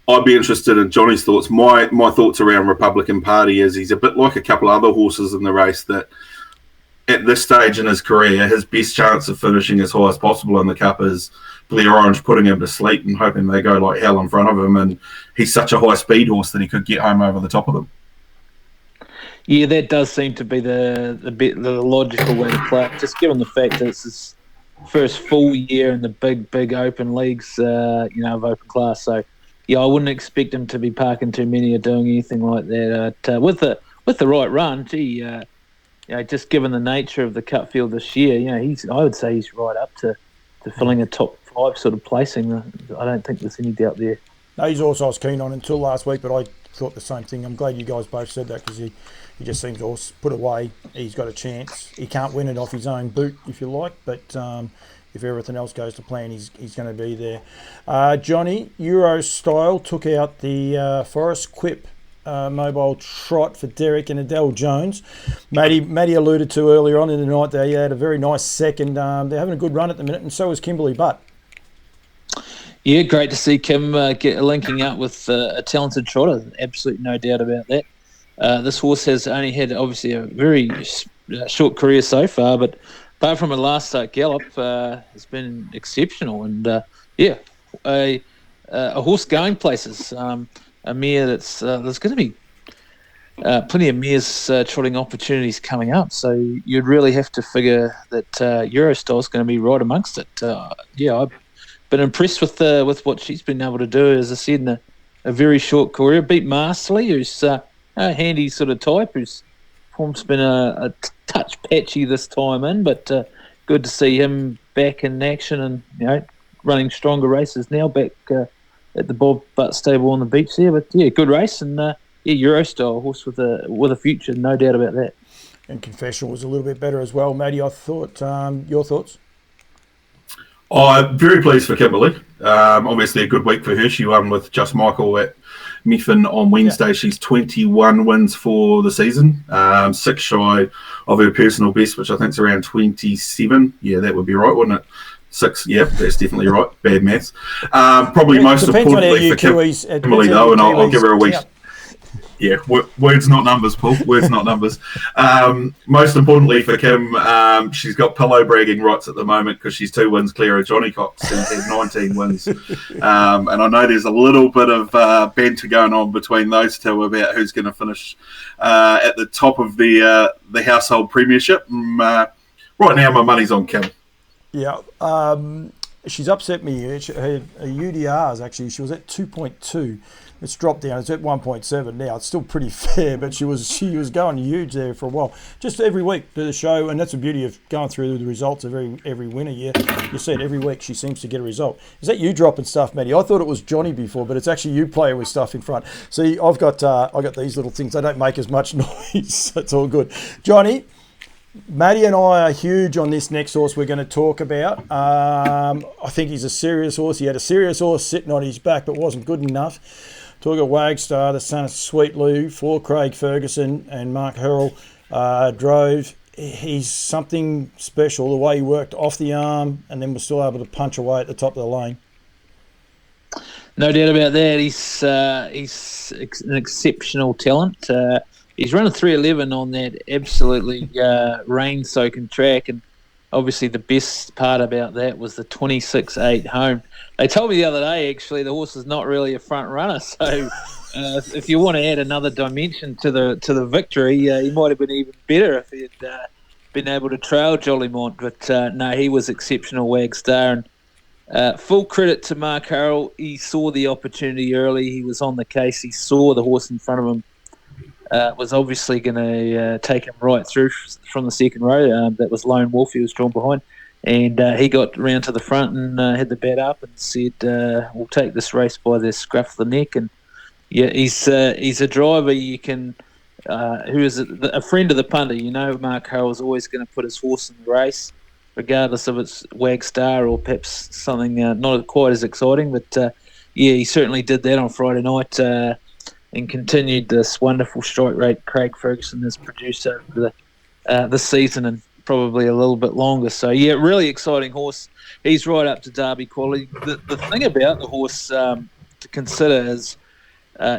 Speaker 2: I'd be interested in Johnny's thoughts. My thoughts around Republican Party is he's a bit like a couple of other horses in the race that at this stage in his career, his best chance of finishing as high as possible in the Cup is Blair Orange putting him to sleep and hoping they go like hell in front of him, and he's such a high speed horse that he could get home over the top of them.
Speaker 3: Yeah, that does seem to be the logical way to play, just given the fact that it's his first full year in the big open leagues, of open class. So, yeah, I wouldn't expect him to be parking too many or doing anything like that. With the right run, just given the nature of the Cup field this year, I would say he's right up to filling a top 5 sort of placing. I don't think there's any doubt there.
Speaker 1: No, he's also I was keen on until last week, but thought the same thing. I'm glad you guys both said that because he just seems to put away. He's got a chance. He can't win it off his own boot, if you like, but if everything else goes to plan, he's going to be there. Jonny, Euro Style took out the Forest Quip mobile trot for Derek and Adele Jones. Matty alluded to earlier on in the night they had a very nice second. They're having a good run at the minute, and so is Kimberly Butt.
Speaker 3: Yeah, great to see Kim linking up with a talented trotter. Absolutely no doubt about that. This horse has only had obviously a very short career so far, but apart from a last start gallop, it's been exceptional. And a horse going places. A mare that's there's going to be plenty of mares trotting opportunities coming up. So you'd really have to figure that Eurostyle's going to be right amongst it. I've been impressed with what she's been able to do, as I said, in a very short career. Beat Masterly, who's a handy sort of type, whose form's been a touch patchy this time in, but good to see him back in action and running stronger races now, back at the Bob Butt stable on the beach there. But yeah, good race, and Eurostyle horse with a future, no doubt about that.
Speaker 1: And Confessional was a little bit better as well, Matty. I thought. Your thoughts?
Speaker 2: Very pleased for Kimberly. Obviously a good week for her. She won with Just Michael at Methven on Wednesday. Yeah. She's 21 wins for the season, 6 shy of her personal best, which I think is around 27. Yeah, that would be right, wouldn't it? 6, yeah, that's definitely right. Bad maths. Probably most importantly for Kimberly, though, and I'll give her a week. Yeah, words not numbers, Paul. Words not numbers. Most importantly for Kim, she's got pillow bragging rights at the moment because she's 2 wins clear of Johnny Cox, who's had 19 wins. And I know there's a little bit of banter going on between those two about who's going to finish at the top of the household premiership. Right now, my money's on Kim.
Speaker 1: Yeah. She's upset me. Her UDRs, actually, she was at 2.2. It's dropped down. It's at 1.7 now. It's still pretty fair, but she was going huge there for a while. Just every week to the show, and that's the beauty of going through the results of every winner. Yeah, you see it every week. She seems to get a result. Is that you dropping stuff, Matty? I thought it was Jonny before, but it's actually you playing with stuff in front. See, I got these little things. They don't make as much noise. That's all good. Jonny, Matty and I are huge on this next horse we're going to talk about. I think he's a serious horse. He had a serious horse sitting on his back, but wasn't good enough. Talk of Wagstar, the son of Sweet Lou, for Craig Ferguson and Mark Herrell drove. He's something special, the way he worked off the arm and then was still able to punch away at the top of the lane.
Speaker 3: No doubt about that. He's an exceptional talent. He's running 3:11 on that absolutely rain-soaking track, and obviously the best part about that was the 26.8 home. They told me the other day, actually, the horse is not really a front runner. So if you want to add another dimension to the victory, he might have been even better if he had been able to trail Jollymont. But no, he was exceptional, Wagstar. And full credit to Mark Harrell. He saw the opportunity early. He was on the case. He saw the horse in front of him. Was obviously going to take him right through from the second row. That was Lone Wolf. He was drawn behind. And he got round to the front and had the bat up and said, we'll take this race by the scruff of the neck. And yeah, he's a driver you can, who is a friend of the punter. You know, Mark Harrell is always going to put his horse in the race, regardless of its Wagstar or perhaps something not quite as exciting. But yeah, he certainly did that on Friday night and continued this wonderful strike rate Craig Ferguson has produced over the season and probably a little bit longer. So yeah, really exciting horse. He's right up to Derby quality. The thing about the horse to consider is,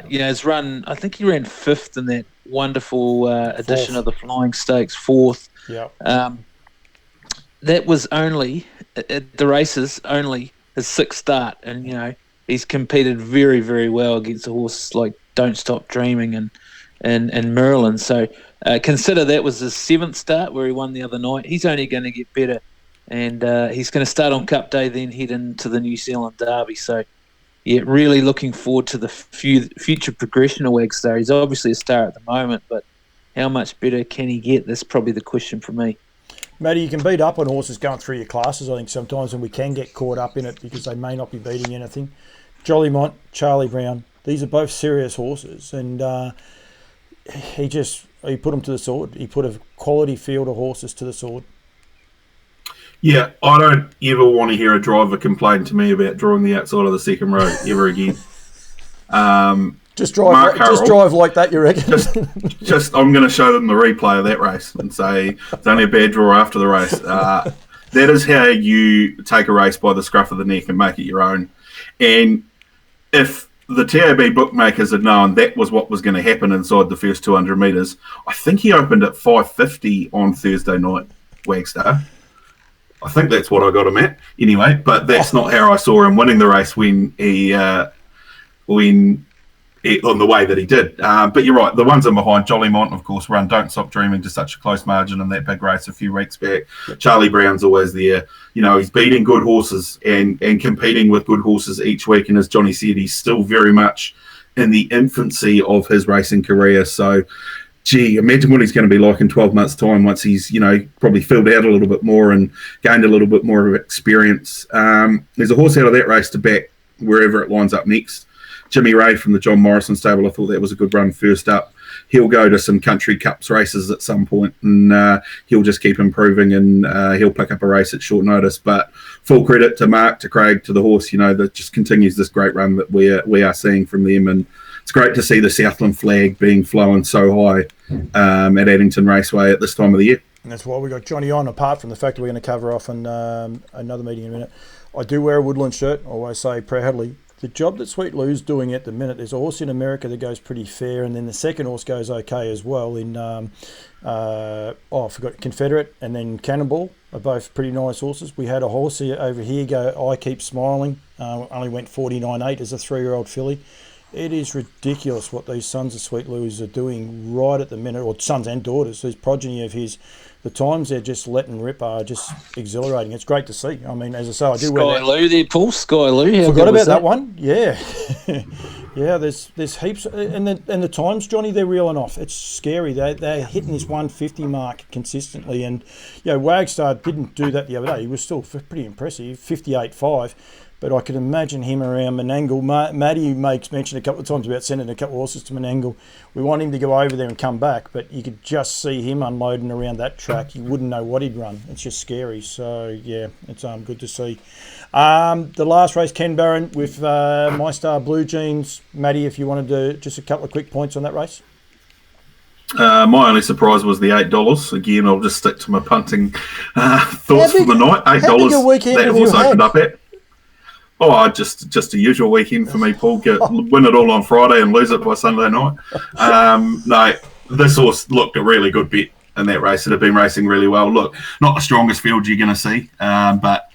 Speaker 3: his run. I think he ran 5th in that wonderful edition of the Flying Stakes, 4th.
Speaker 1: Yeah.
Speaker 3: That was only at the races only his 6th start, and he's competed very, very well against a horse like Don't Stop Dreaming and Merlin. So consider that was his 7th start where he won the other night. He's only going to get better, and he's going to start on Cup Day, then head into the New Zealand Derby. So, yeah, really looking forward to the future progression of Wagstar. He's obviously a star at the moment, but how much better can he get? That's probably the question for me.
Speaker 1: Matty, you can beat up on horses going through your classes, I think, sometimes, and we can get caught up in it because they may not be beating anything. Jollymont, Charlie Brown, These are both serious horses, and he put them to the sword. He put a quality field of horses to the sword.
Speaker 2: Yeah, I don't ever want to hear a driver complain to me about drawing the outside of the second row ever again.
Speaker 1: Just drive like that, you reckon?
Speaker 2: just I'm going to show them the replay of that race and say it's only a bad draw after the race. That is how you take a race by the scruff of the neck and make it your own. And if the TAB bookmakers had known that was what was going to happen inside the first 200 metres, I think he opened at 5.50 on Thursday night, Wagstar. I think that's what I got him at anyway, but that's not how I saw him winning the race when on the way that he did. But you're right, the ones in behind, Jolly Mont, of course, run Don't Stop Dreaming to such a close margin in that big race a few weeks back. Charlie Brown's always there. You know, he's beating good horses and competing with good horses each week. And as Johnny said, he's still very much in the infancy of his racing career. So, gee, imagine what he's going to be like in 12 months' time once he's, probably filled out a little bit more and gained a little bit more of experience. There's a horse out of that race to back wherever it lines up next. Jimmy Ray from the John Morrison stable, I thought that was a good run first up. He'll go to some country cups races at some point, and he'll just keep improving, and he'll pick up a race at short notice. But full credit to Mark, to Craig, to the horse, that just continues this great run that we are seeing from them. And it's great to see the Southland flag being flown so high at Addington Raceway at this time of the year.
Speaker 1: And that's why we got Johnny on, apart from the fact that we're going to cover off on another meeting in a minute. I do wear a Woodland shirt, I always say proudly. The job that Sweet Lou's doing at the minute, there's a horse in America that goes pretty fair, and then the second horse goes okay as well in, I forgot, Confederate and then Cannonball are both pretty nice horses. We had a horse over here go, I Keep Smiling, only went 49.8 as a 3-year-old filly. It is ridiculous what these sons of Sweet Lou's are doing right at the minute, or sons and daughters, these progeny of his. The times they're just letting rip are just exhilarating. It's great to see. I mean, as I say, I do wear that.
Speaker 3: Sky Lou there, Paul. Sky Lou.
Speaker 1: Forgot about that one. Yeah. Yeah, there's heaps. And the times, Johnny, they're reeling off. It's scary. They're hitting this 150 mark consistently. And, Wagstar didn't do that the other day. He was still pretty impressive, 58.5. But I could imagine him around Menangle. Matty makes mention a couple of times about sending a couple of horses to Menangle. We want him to go over there and come back, but you could just see him unloading around that track. You wouldn't know what he'd run. It's just scary. So, yeah, it's good to see. The last race, Ken Barron with My Star Blue Jeans. Matty, if you wanted to, just a couple of quick points on that race.
Speaker 2: My only surprise was the $8. Again, I'll just stick to my punting thoughts for the night. $8.
Speaker 1: How big a weekend
Speaker 2: that
Speaker 1: have
Speaker 2: horse
Speaker 1: you had?
Speaker 2: opened up at. Oh, just a usual weekend for me, Paul. Win it all on Friday and lose it by Sunday night. No, this horse looked a really good bet in that race. It had been racing really well. Look, not the strongest field you're going to see, but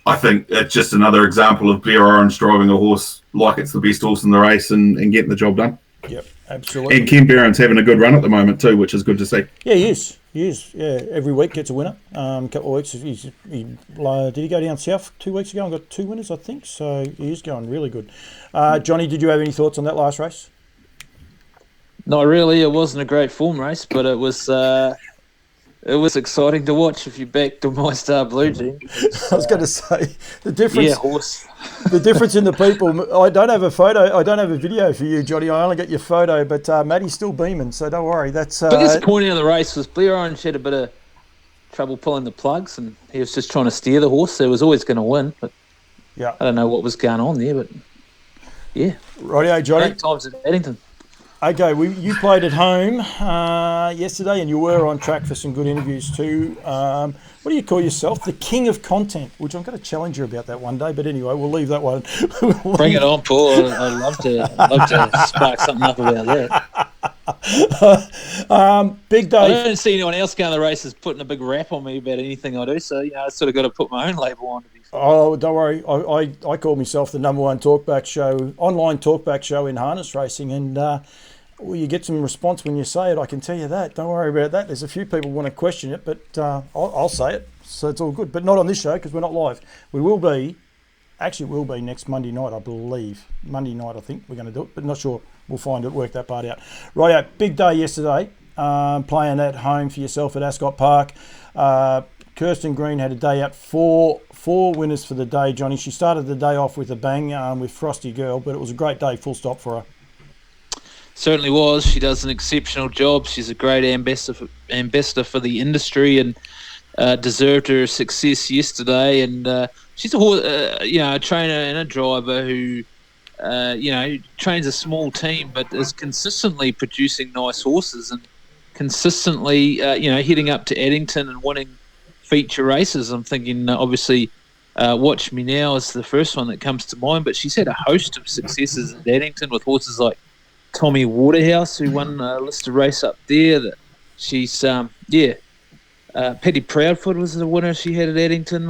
Speaker 2: I think it's just another example of Blair Orange driving a horse like it's the best horse in the race and getting the job done.
Speaker 1: Yep, absolutely.
Speaker 2: And Ken Barron's having a good run at the moment too, which is good to see.
Speaker 1: Yeah, he is. Yeah, every week gets a winner. Couple of weeks, did he go down south 2 weeks ago and got 2 winners, I think? So he is going really good. Johnny, did you have any thoughts on that last race?
Speaker 3: Not really. It wasn't a great form race, but it was exciting to watch if you backed the My Star Blue Jean.
Speaker 1: I was going to say the difference.
Speaker 3: Yeah, horse.
Speaker 1: The difference in the people. I don't have a photo. I don't have a video for you, Johnny. I only got your photo, but Matty's still beaming, so don't worry. That's
Speaker 3: biggest point of the race was Blair Orange had a bit of trouble pulling the plugs, and he was just trying to steer the horse. So he was always going to win, but
Speaker 1: yeah,
Speaker 3: I don't know what was going on there, but yeah.
Speaker 1: Rightio, Johnny.
Speaker 3: Great times at Addington.
Speaker 1: Okay, you played at home yesterday, and you were on track for some good interviews too. What do you call yourself? The king of content, which I'm going to challenge you about that one day. But anyway, we'll leave that one.
Speaker 3: Bring it on, Paul. I'd love to spark something up about that.
Speaker 1: Big day.
Speaker 3: I don't see anyone else going to the races putting a big rap on me about anything I do, so I sort of got to put my own label on. To be fair.
Speaker 1: Oh, don't worry. I call myself the number one online talkback show in harness racing, and you get some response when you say it. I can tell you that. Don't worry about that. There's a few people want to question it, but I'll say it, so it's all good. But not on this show because we're not live. We will be. Actually, will be next Monday night, I believe. Monday night, I think we're going to do it, but not sure. We'll find it, work that part out. Right, big day yesterday, playing at home for yourself at Ascot Park. Kirsten Green had a day out, four winners for the day, Johnny. She started the day off with a bang with Frosty Girl, but it was a great day, full stop for her.
Speaker 3: Certainly was. She does an exceptional job. She's a great ambassador for the industry, and deserved her success yesterday. And she's a trainer and a driver who, trains a small team, but is consistently producing nice horses and consistently, heading up to Addington and winning feature races. I'm thinking, obviously, Watch Me Now is the first one that comes to mind, but she's had a host of successes at Addington with horses like Tommy Waterhouse, who won a listed race up there. That she's, Petty Proudfoot was the winner she had at Addington.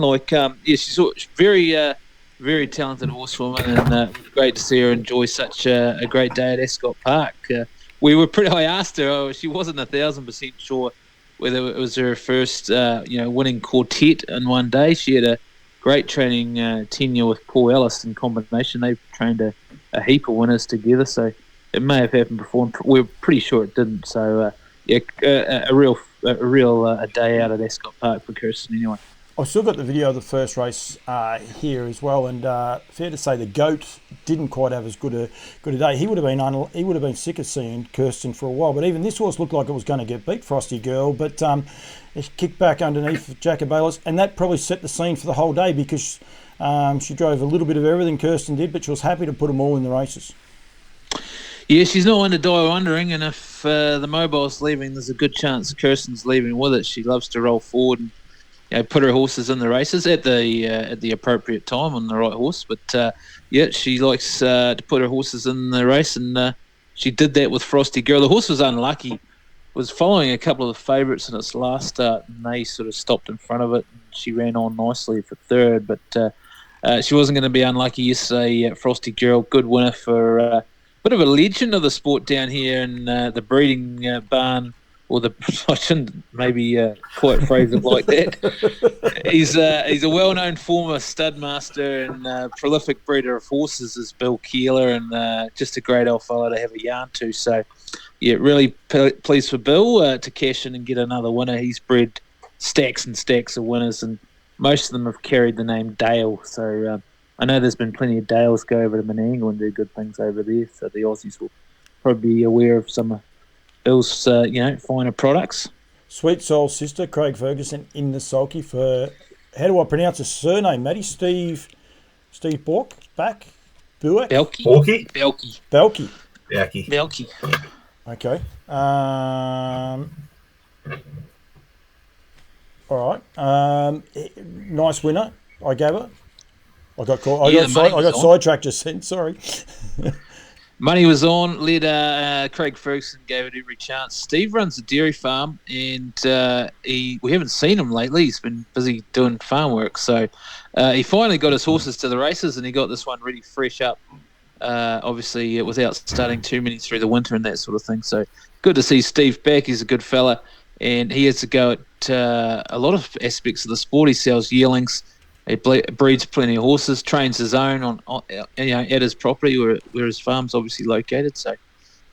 Speaker 3: She's very, very talented horsewoman, and great to see her enjoy such a great day at Ascot Park. I asked her, she wasn't 1,000% sure whether it was her first, winning quartet in one day. She had a great training tenure with Paul Ellis in combination. They've trained a heap of winners together, so it may have happened before. And we're pretty sure it didn't. So, a real day out at Ascot Park for Kirsten anyway.
Speaker 1: I've still got the video of the first race here as well, and fair to say the goat didn't quite have as good a day. He would have been sick of seeing Kirsten for a while, but even this horse looked like it was going to get beat, Frosty Girl, but it kicked back underneath Jacobalis, and that probably set the scene for the whole day because she drove a little bit of everything Kirsten did, but she was happy to put them all in the races.
Speaker 3: Yeah, she's not one to die wondering, and if the mobile's leaving, there's a good chance Kirsten's leaving with it. She loves to roll forward and put her horses in the races at the appropriate time on the right horse. But she likes to put her horses in the race, and she did that with Frosty Girl. The horse was unlucky, was following a couple of the favourites in its last start, and they sort of stopped in front of it. And she ran on nicely for third, but she wasn't going to be unlucky yesterday. Frosty Girl, good winner for bit of a legend of the sport down here in the breeding barn, or I shouldn't maybe quite phrase it like that. He's a well-known former stud master and prolific breeder of horses, is Bill Keeler, and just a great old fellow to have a yarn to. So, really pleased for Bill to cash in and get another winner. He's bred stacks and stacks of winners, and most of them have carried the name Dale. So I know there's been plenty of Dales go over to Menangle and do good things over there, so the Aussies will probably be aware of some of Bill's, finer products.
Speaker 1: Sweet soul sister, Craig Ferguson in the sulky for, how do I pronounce his surname, Matty? Steve Bork? Buick?
Speaker 3: Belky.
Speaker 2: Borky?
Speaker 3: Belky.
Speaker 2: Belky.
Speaker 1: Okay. All right. Nice winner, I gave it. I got sidetracked just then, sorry.
Speaker 3: Money was on, led Craig Ferguson, gave it every chance. Steve runs a dairy farm, and we haven't seen him lately. He's been busy doing farm work, so he finally got his horses to the races, and he got this one really fresh up, obviously without starting too many through the winter and that sort of thing. So good to see Steve back. He's a good fella, and he has to go at a lot of aspects of the sport. He sells yearlings. He breeds plenty of horses, trains his own at his property where his farm's obviously located. So,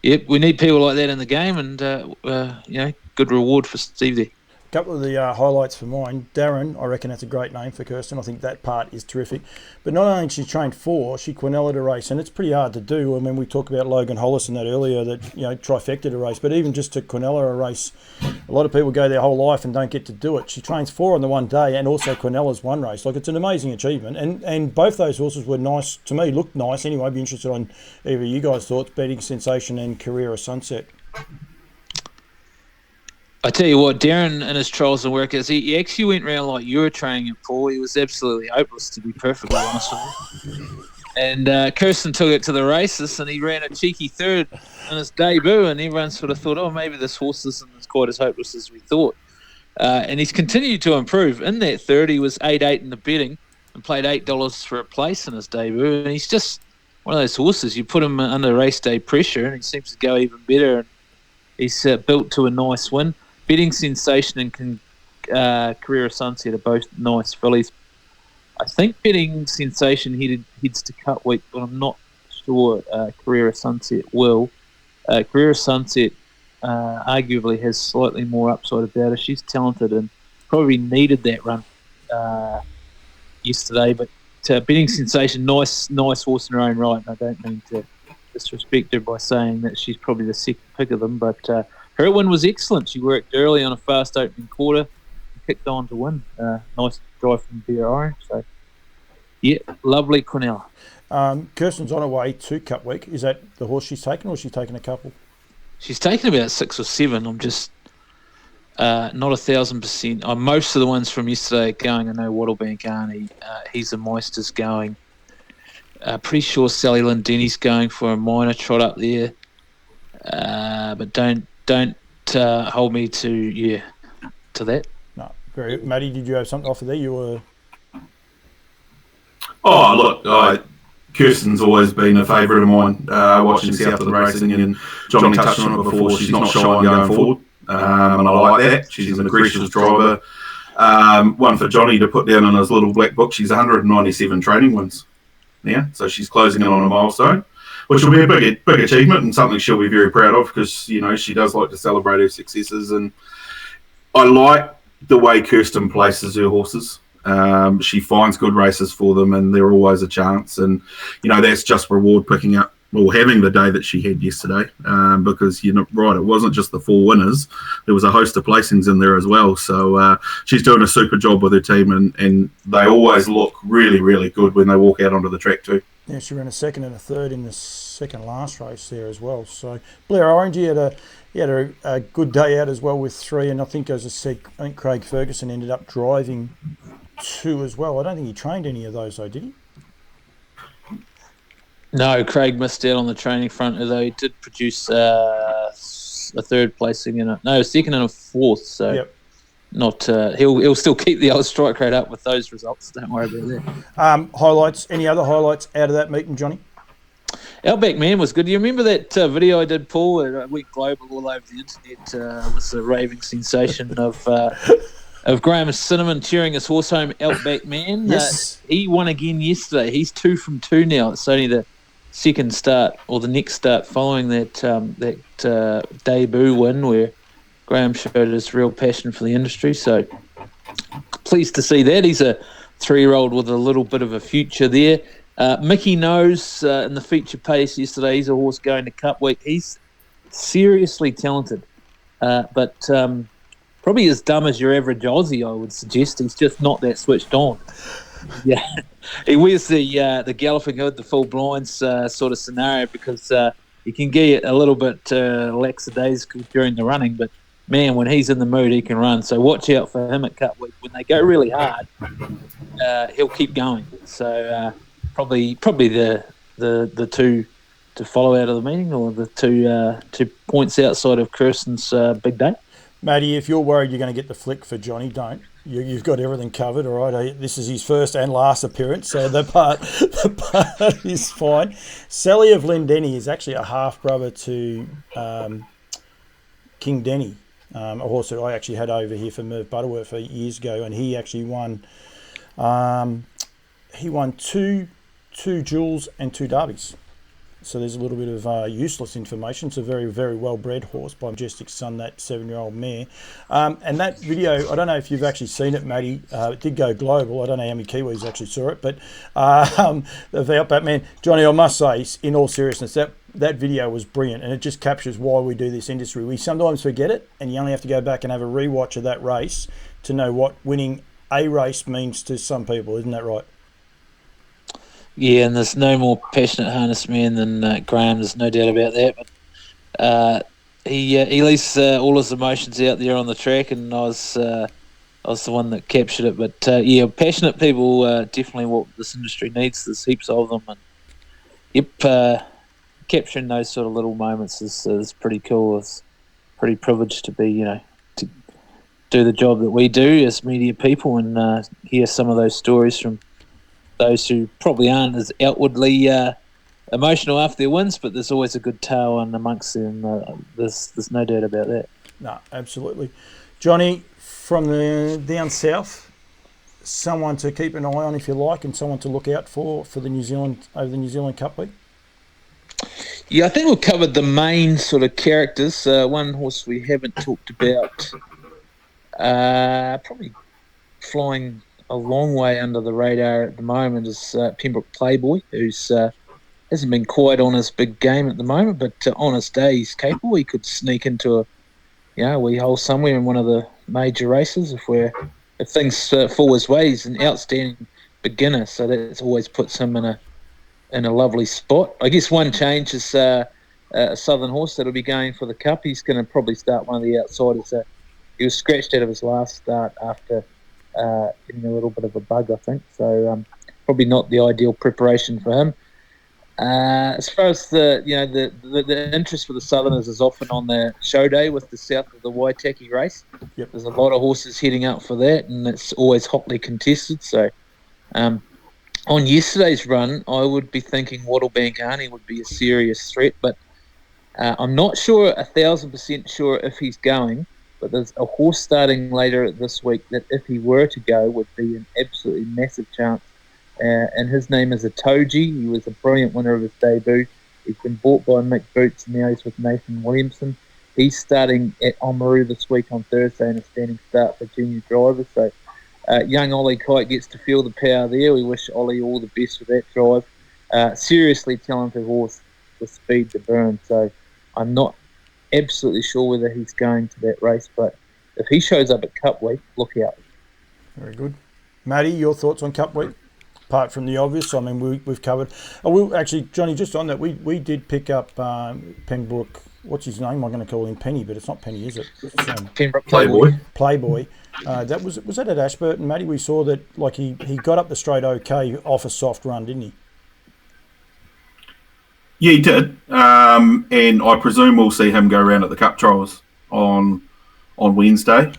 Speaker 3: we need people like that in the game, and good reward for Steve there.
Speaker 1: A couple of the highlights for mine. Darren, I reckon that's a great name for Kirsten. I think that part is terrific. But not only did she train 4, she Quinella to race, and it's pretty hard to do. I mean, we talked about Logan Hollis and that earlier, that trifecta to race, but even just to Quinella a race, a lot of people go their whole life and don't get to do it. She trains 4 on the one day, and also Quinella's one race. Like, it's an amazing achievement, and both those horses were nice to me. Looked nice anyway. I'd be interested on either you guys' thoughts. Betting Sensation and Carrera Sunset.
Speaker 3: I tell you what, Darren and his trials and work, he actually went around like you were training him, Paul. He was absolutely hopeless, to be perfectly honest with you. And Kirsten took it to the races, and he ran a cheeky third in his debut, and everyone sort of thought, maybe this horse isn't as quite as hopeless as we thought. And he's continued to improve. In that third, he was 8-8 in the betting and played $8 for a place in his debut. And he's just one of those horses. You put him under race day pressure, and he seems to go even better. And he's built to a nice win. Betting Sensation and Carrera Sunset are both nice fillies. I think Betting Sensation heads to cut week, but I'm not sure Carrera Sunset will. Carrera Sunset arguably has slightly more upside about her. She's talented and probably needed that run yesterday. But betting sensation, nice horse in her own right. And I don't mean to disrespect her by saying that she's probably the second pick of them, but her win was excellent. She worked early on a fast opening quarter and kicked on to win. Nice drive from Bear Orange. So, yeah, lovely Quinella.
Speaker 1: Kirsten's on her way to Cup Week. Is that the horse she's taken, or is she taking a couple?
Speaker 3: She's taken about 6 or 7. I'm just not 1,000%. Most of the ones from yesterday are going. I know Wattlebank Arnie, he's a Moister's going. Pretty sure Sally Lynn Denny's going for a minor trot up there, but don't hold me to that.
Speaker 1: No, very. Matty, did you have something to offer there? You were.
Speaker 2: Oh, look, Kirsten's always been a favourite of mine. Watching South of the racing, and Jonny touched on it before. She's not shy on going forward, and I like that. She's an aggressive driver. One for Jonny to put down in his little black book. She's 197 training wins now, so she's closing in on a milestone, which will be a big achievement and something she'll be very proud of, because she does like to celebrate her successes. And I like the way Kirsten places her horses. She finds good races for them, and they're always a chance. And that's just reward picking up or having the day that she had yesterday, because right, it wasn't just the 4 winners. There was a host of placings in there as well. So she's doing a super job with her team, and they always look really, really good when they walk out onto the track too.
Speaker 1: Yeah, she ran a second and a third in the second last race there as well. So Blair Orange, he had a good day out as well with 3, and I think, as I said, Craig Ferguson ended up driving 2 as well. I don't think he trained any of those though, did he?
Speaker 3: No, Craig missed out on the training front, although he did produce a third placing in it. No, a second and a fourth. So
Speaker 1: yep.
Speaker 3: Not he'll still keep the old strike rate up with those results. Don't worry about that.
Speaker 1: Highlights? Any other highlights out of that meeting, Johnny?
Speaker 3: Outback Man was good. Do you remember that video I did, Paul? It went global all over the internet. It was a raving sensation of Graham Cinnamon cheering his horse home, Outback Man.
Speaker 1: Yes.
Speaker 3: He won again yesterday. He's 2 from 2 now. It's only the second start, or the next start following that debut win, where Graham showed his real passion for the industry. So pleased to see that. He's a 3-year-old with a little bit of a future there. Mickey Knows in the feature pace yesterday. He's a horse going to Cup Week. He's seriously talented, but probably as dumb as your average Aussie, I would suggest. He's just not that switched on. Yeah, he wears the galloping hood, the full blinds sort of scenario, because he can get a little bit lackadaisical during the running, but man, when he's in the mood, he can run. So watch out for him at Cup Week. When they go really hard, he'll keep going. So probably the 2 to follow out of the meeting, or the 2 points outside of Kirsten's big day.
Speaker 1: Matty, if you're worried you're going to get the flick for Johnny, don't. You've got everything covered, all right? This is his first and last appearance, so the part is fine. Sally of Lynn Denny is actually a half-brother to King Denny, a horse that I actually had over here for Merv Butterworth years ago, and he actually won. He won two jewels and 2 derbies. So there's a little bit of useless information. It's a very, very well-bred horse by Majestic Sun, that 7-year-old mare. And that video, I don't know if you've actually seen it, Matty. It did go global. I don't know how many Kiwis actually saw it. But the Outback Man, Johnny, I must say, in all seriousness, that video was brilliant. And it just captures why we do this industry. We sometimes forget it, and you only have to go back and have a rewatch of that race to know what winning a race means to some people. Isn't that right?
Speaker 3: Yeah, and there's no more passionate harness man than Graham. There's no doubt about that. But he leaves all his emotions out there on the track, and I was the one that captured it. But passionate people definitely what this industry needs. There's heaps of them, and capturing those sort of little moments is pretty cool. It's pretty privileged to be to do the job that we do as media people, and hear some of those stories from those who probably aren't as outwardly emotional after their wins, but there's always a good tale in amongst them. There's no doubt about that.
Speaker 1: No, absolutely. Johnny, from the down south, someone to keep an eye on if you like, and someone to look out for the New Zealand over the New Zealand Cup Week?
Speaker 3: Yeah, I think we've covered the main sort of characters. One horse we haven't talked about Probably flying a long way under the radar at the moment is Pembroke Playboy, who's hasn't been quite on his big game at the moment, but on his day he's capable. He could sneak into a wee hole somewhere in one of the major races if things fall his way. He's an outstanding beginner, so that always puts him in a lovely spot. I guess one change is a Southern horse that'll be going for the Cup. He's going to probably start one of the outsiders. He was scratched out of his last start after getting a little bit of a bug, I think. So probably not the ideal preparation for him. As far as the interest for the Southerners is often on the show day with the South of the Waitaki race.
Speaker 1: Yep.
Speaker 3: There's a lot of horses heading up for that, and it's always hotly contested. So on yesterday's run, I would be thinking Wattlebank Arnie would be a serious threat, but I'm not sure 1,000% sure if he's going. But there's a horse starting later this week that if he were to go would be an absolutely massive chance. And his name is Atoji. He was a brilliant winner of his debut. He's been bought by Mick Boots, and now he's with Nathan Williamson. He's starting at Oamaru this week on Thursday in a standing start for junior drivers. So young Ollie Kite gets to feel the power there. We wish Ollie all the best with that drive. Seriously talented horse with speed to burn. So I'm not absolutely sure whether he's going to that race, but if he shows up at Cup Week, look out.
Speaker 1: Very good. Matty, your thoughts on Cup Week? Apart from the obvious, I mean, we've covered. Actually, Johnny, just on that, we did pick up Pembroke. What's his name? I'm going to call him Penny, but it's not Penny, is it? It's,
Speaker 3: Pembroke
Speaker 2: Playboy.
Speaker 1: Was that at Ashburton, Matty? We saw that he got up the straight okay off a soft run, didn't he?
Speaker 2: Yeah, he did. And I presume we'll see him go around at the Cup trials on Wednesday.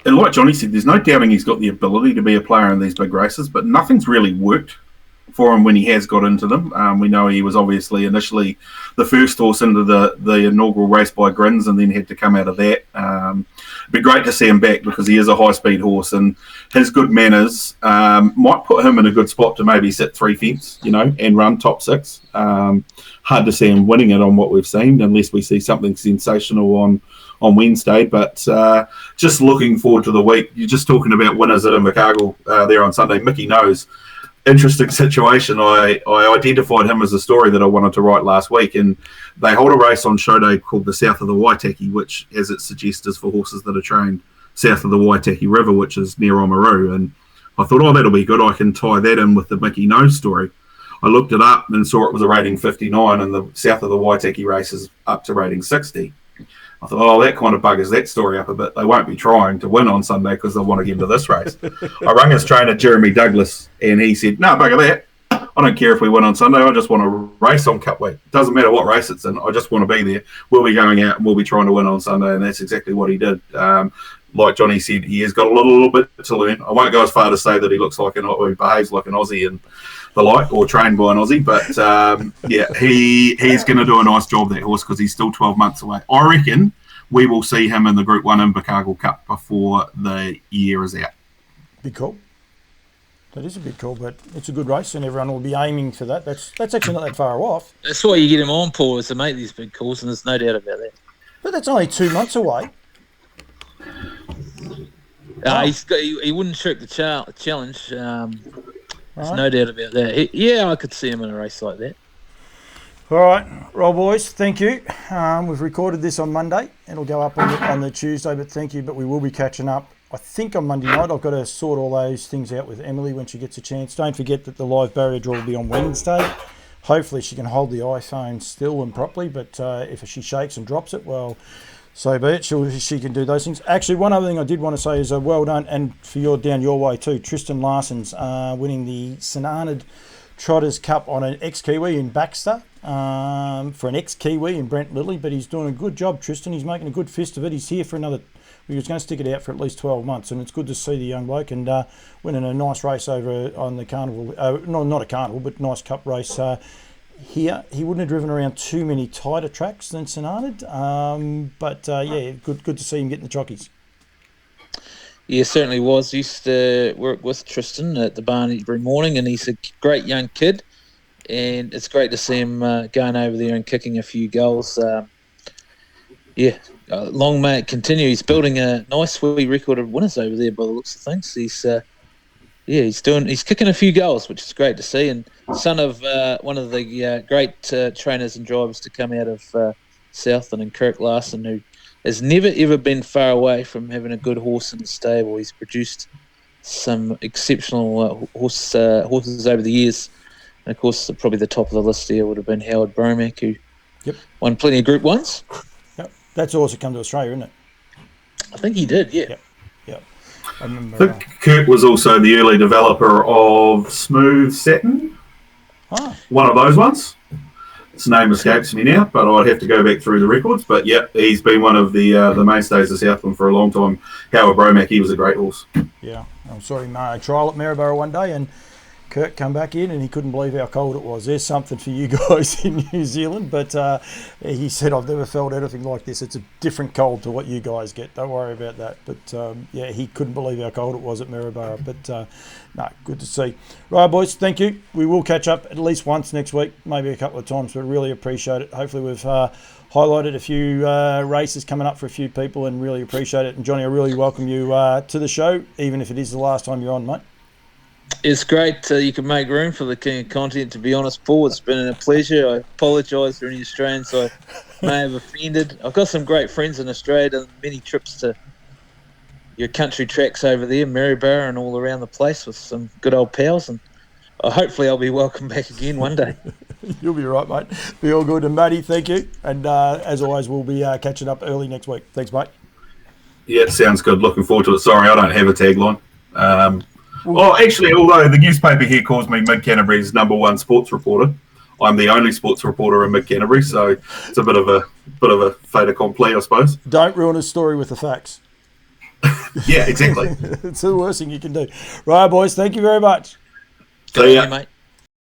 Speaker 2: And like Johnny said, there's no doubting he's got the ability to be a player in these big races, but nothing's really worked for him when he has got into them. We know he was obviously initially the first horse into the inaugural race by Grins and then had to come out of that. It'd be great to see him back because he is a high-speed horse and his good manners might put him in a good spot to maybe sit 3 fence, and run top 6. Hard to see him winning it on what we've seen unless we see something sensational on Wednesday, but just looking forward to the week. You're just talking about winners at Invercargill there on Sunday. Mickey knows. Interesting situation. I identified him as a story that I wanted to write last week, and they hold a race on show day called the South of the Waitaki, which, as it suggests, is for horses that are trained south of the Waitaki River, which is near Oamaru. And I thought, that'll be good. I can tie that in with the Mickey Knows story. I looked it up and saw it was a rating 59, and the South of the Waitaki race is up to rating 60. I thought, that kind of buggers that story up a bit. They won't be trying to win on Sunday because they'll want to get into this race. I rang his trainer, Jeremy Douglas, and he said, no, bugger that. I don't care if we win on Sunday. I just want to race on Cup Week. It doesn't matter what race it's in. I just want to be there. We'll be going out and we'll be trying to win on Sunday, and that's exactly what he did. Like Johnny said, he has got a little bit to learn. I won't go as far to say that he looks like he behaves like an Aussie and the like, or trained by an Aussie, but he's going to do a nice job, that horse, because he's still 12 months away. I reckon we will see him in the Group 1 Invercargill Cup before the year is out.
Speaker 1: Big call. That is a big call, but it's a good race and everyone will be aiming for that. That's actually not that far off.
Speaker 3: That's why you get him on, Paul, is to make these big calls, and there's no doubt about that.
Speaker 1: But that's only 2 months away.
Speaker 3: He wouldn't shirk the challenge. There's no doubt about that. I could see him in a race like that.
Speaker 1: All right, Roll Boys, thank you. We've recorded this on Monday. It'll go up on the Tuesday, but thank you. But we will be catching up, I think, on Monday night. I've got to sort all those things out with Emily when she gets a chance. Don't forget that the live barrier draw will be on Wednesday. Hopefully she can hold the iPhone still and properly, but if she shakes and drops it, well, so be it. She can do those things. Actually, one other thing I did want to say is well done, and for down your way too, Tristan Larson's winning the St Arnaud Trotters Cup on an ex-Kiwi in Baxter for an ex-Kiwi in Brent Lilly, but he's doing a good job, Tristan. He's making a good fist of it. He's here for another, he was going to stick it out for at least 12 months, and it's good to see the young bloke and winning a nice race over on the carnival, not a carnival, but nice cup race here. He wouldn't have driven around too many tighter tracks than St Arnaud, but good to see him getting the jockeys.
Speaker 3: Yeah, certainly was. He used to work with Tristan at the barn every morning, and he's a great young kid. And it's great to see him going over there and kicking a few goals. Yeah, long may it continue. He's building a nice wee record of winners over there by the looks of things. He's kicking a few goals, which is great to see. And son of one of the great trainers and drivers to come out of Southland, and Kirk Larson, who has never ever been far away from having a good horse in the stable. He's produced some exceptional horses over the years. And of course, probably the top of the list there would have been Howard Bromack, who won plenty of Group 1s.
Speaker 1: Yep. That's also come to Australia, isn't it?
Speaker 3: I think he did, yeah.
Speaker 1: Yep. I remember.
Speaker 2: Kurt was also the early developer of Smooth Satin. One of those ones. His name escapes me now, but I'd have to go back through the records. But yeah, he's been one of the mainstays of Southland for a long time. Howard Bromack, he was a great horse. Yeah,
Speaker 1: I saw him trial at Maryborough one day, and Kurt come back in and he couldn't believe how cold it was. There's something for you guys in New Zealand, but he said, I've never felt anything like this. It's a different cold to what you guys get. Don't worry about that. But he couldn't believe how cold it was at Maryborough. But good to see. Right, boys, thank you. We will catch up at least once next week, maybe a couple of times, but really appreciate it. Hopefully we've highlighted a few races coming up for a few people and really appreciate it. And Johnny, I really welcome you to the show, even if it is the last time you're on, mate.
Speaker 3: It's great you can make room for the king of content, to be honest, Paul. It's been a pleasure. I apologise for any Australians I may have offended. I've got some great friends in Australia and many trips to your country tracks over there, Maryborough and all around the place with some good old pals. And hopefully I'll be welcome back again one day.
Speaker 1: You'll be right, mate. Be all good. And, matey, thank you. And as always, we'll be catching up early next week. Thanks, mate.
Speaker 2: Yeah, it sounds good. Looking forward to it. Sorry, I don't have a tagline. Actually, although the newspaper here calls me Mid-Canterbury's #1 sports reporter, I'm the only sports reporter in Mid-Canterbury, so it's a bit of a fait accompli, I suppose.
Speaker 1: Don't ruin a story with the facts.
Speaker 2: Yeah, exactly.
Speaker 1: It's the worst thing you can do. Right, boys, thank you very much.
Speaker 2: See ya.
Speaker 3: Mate.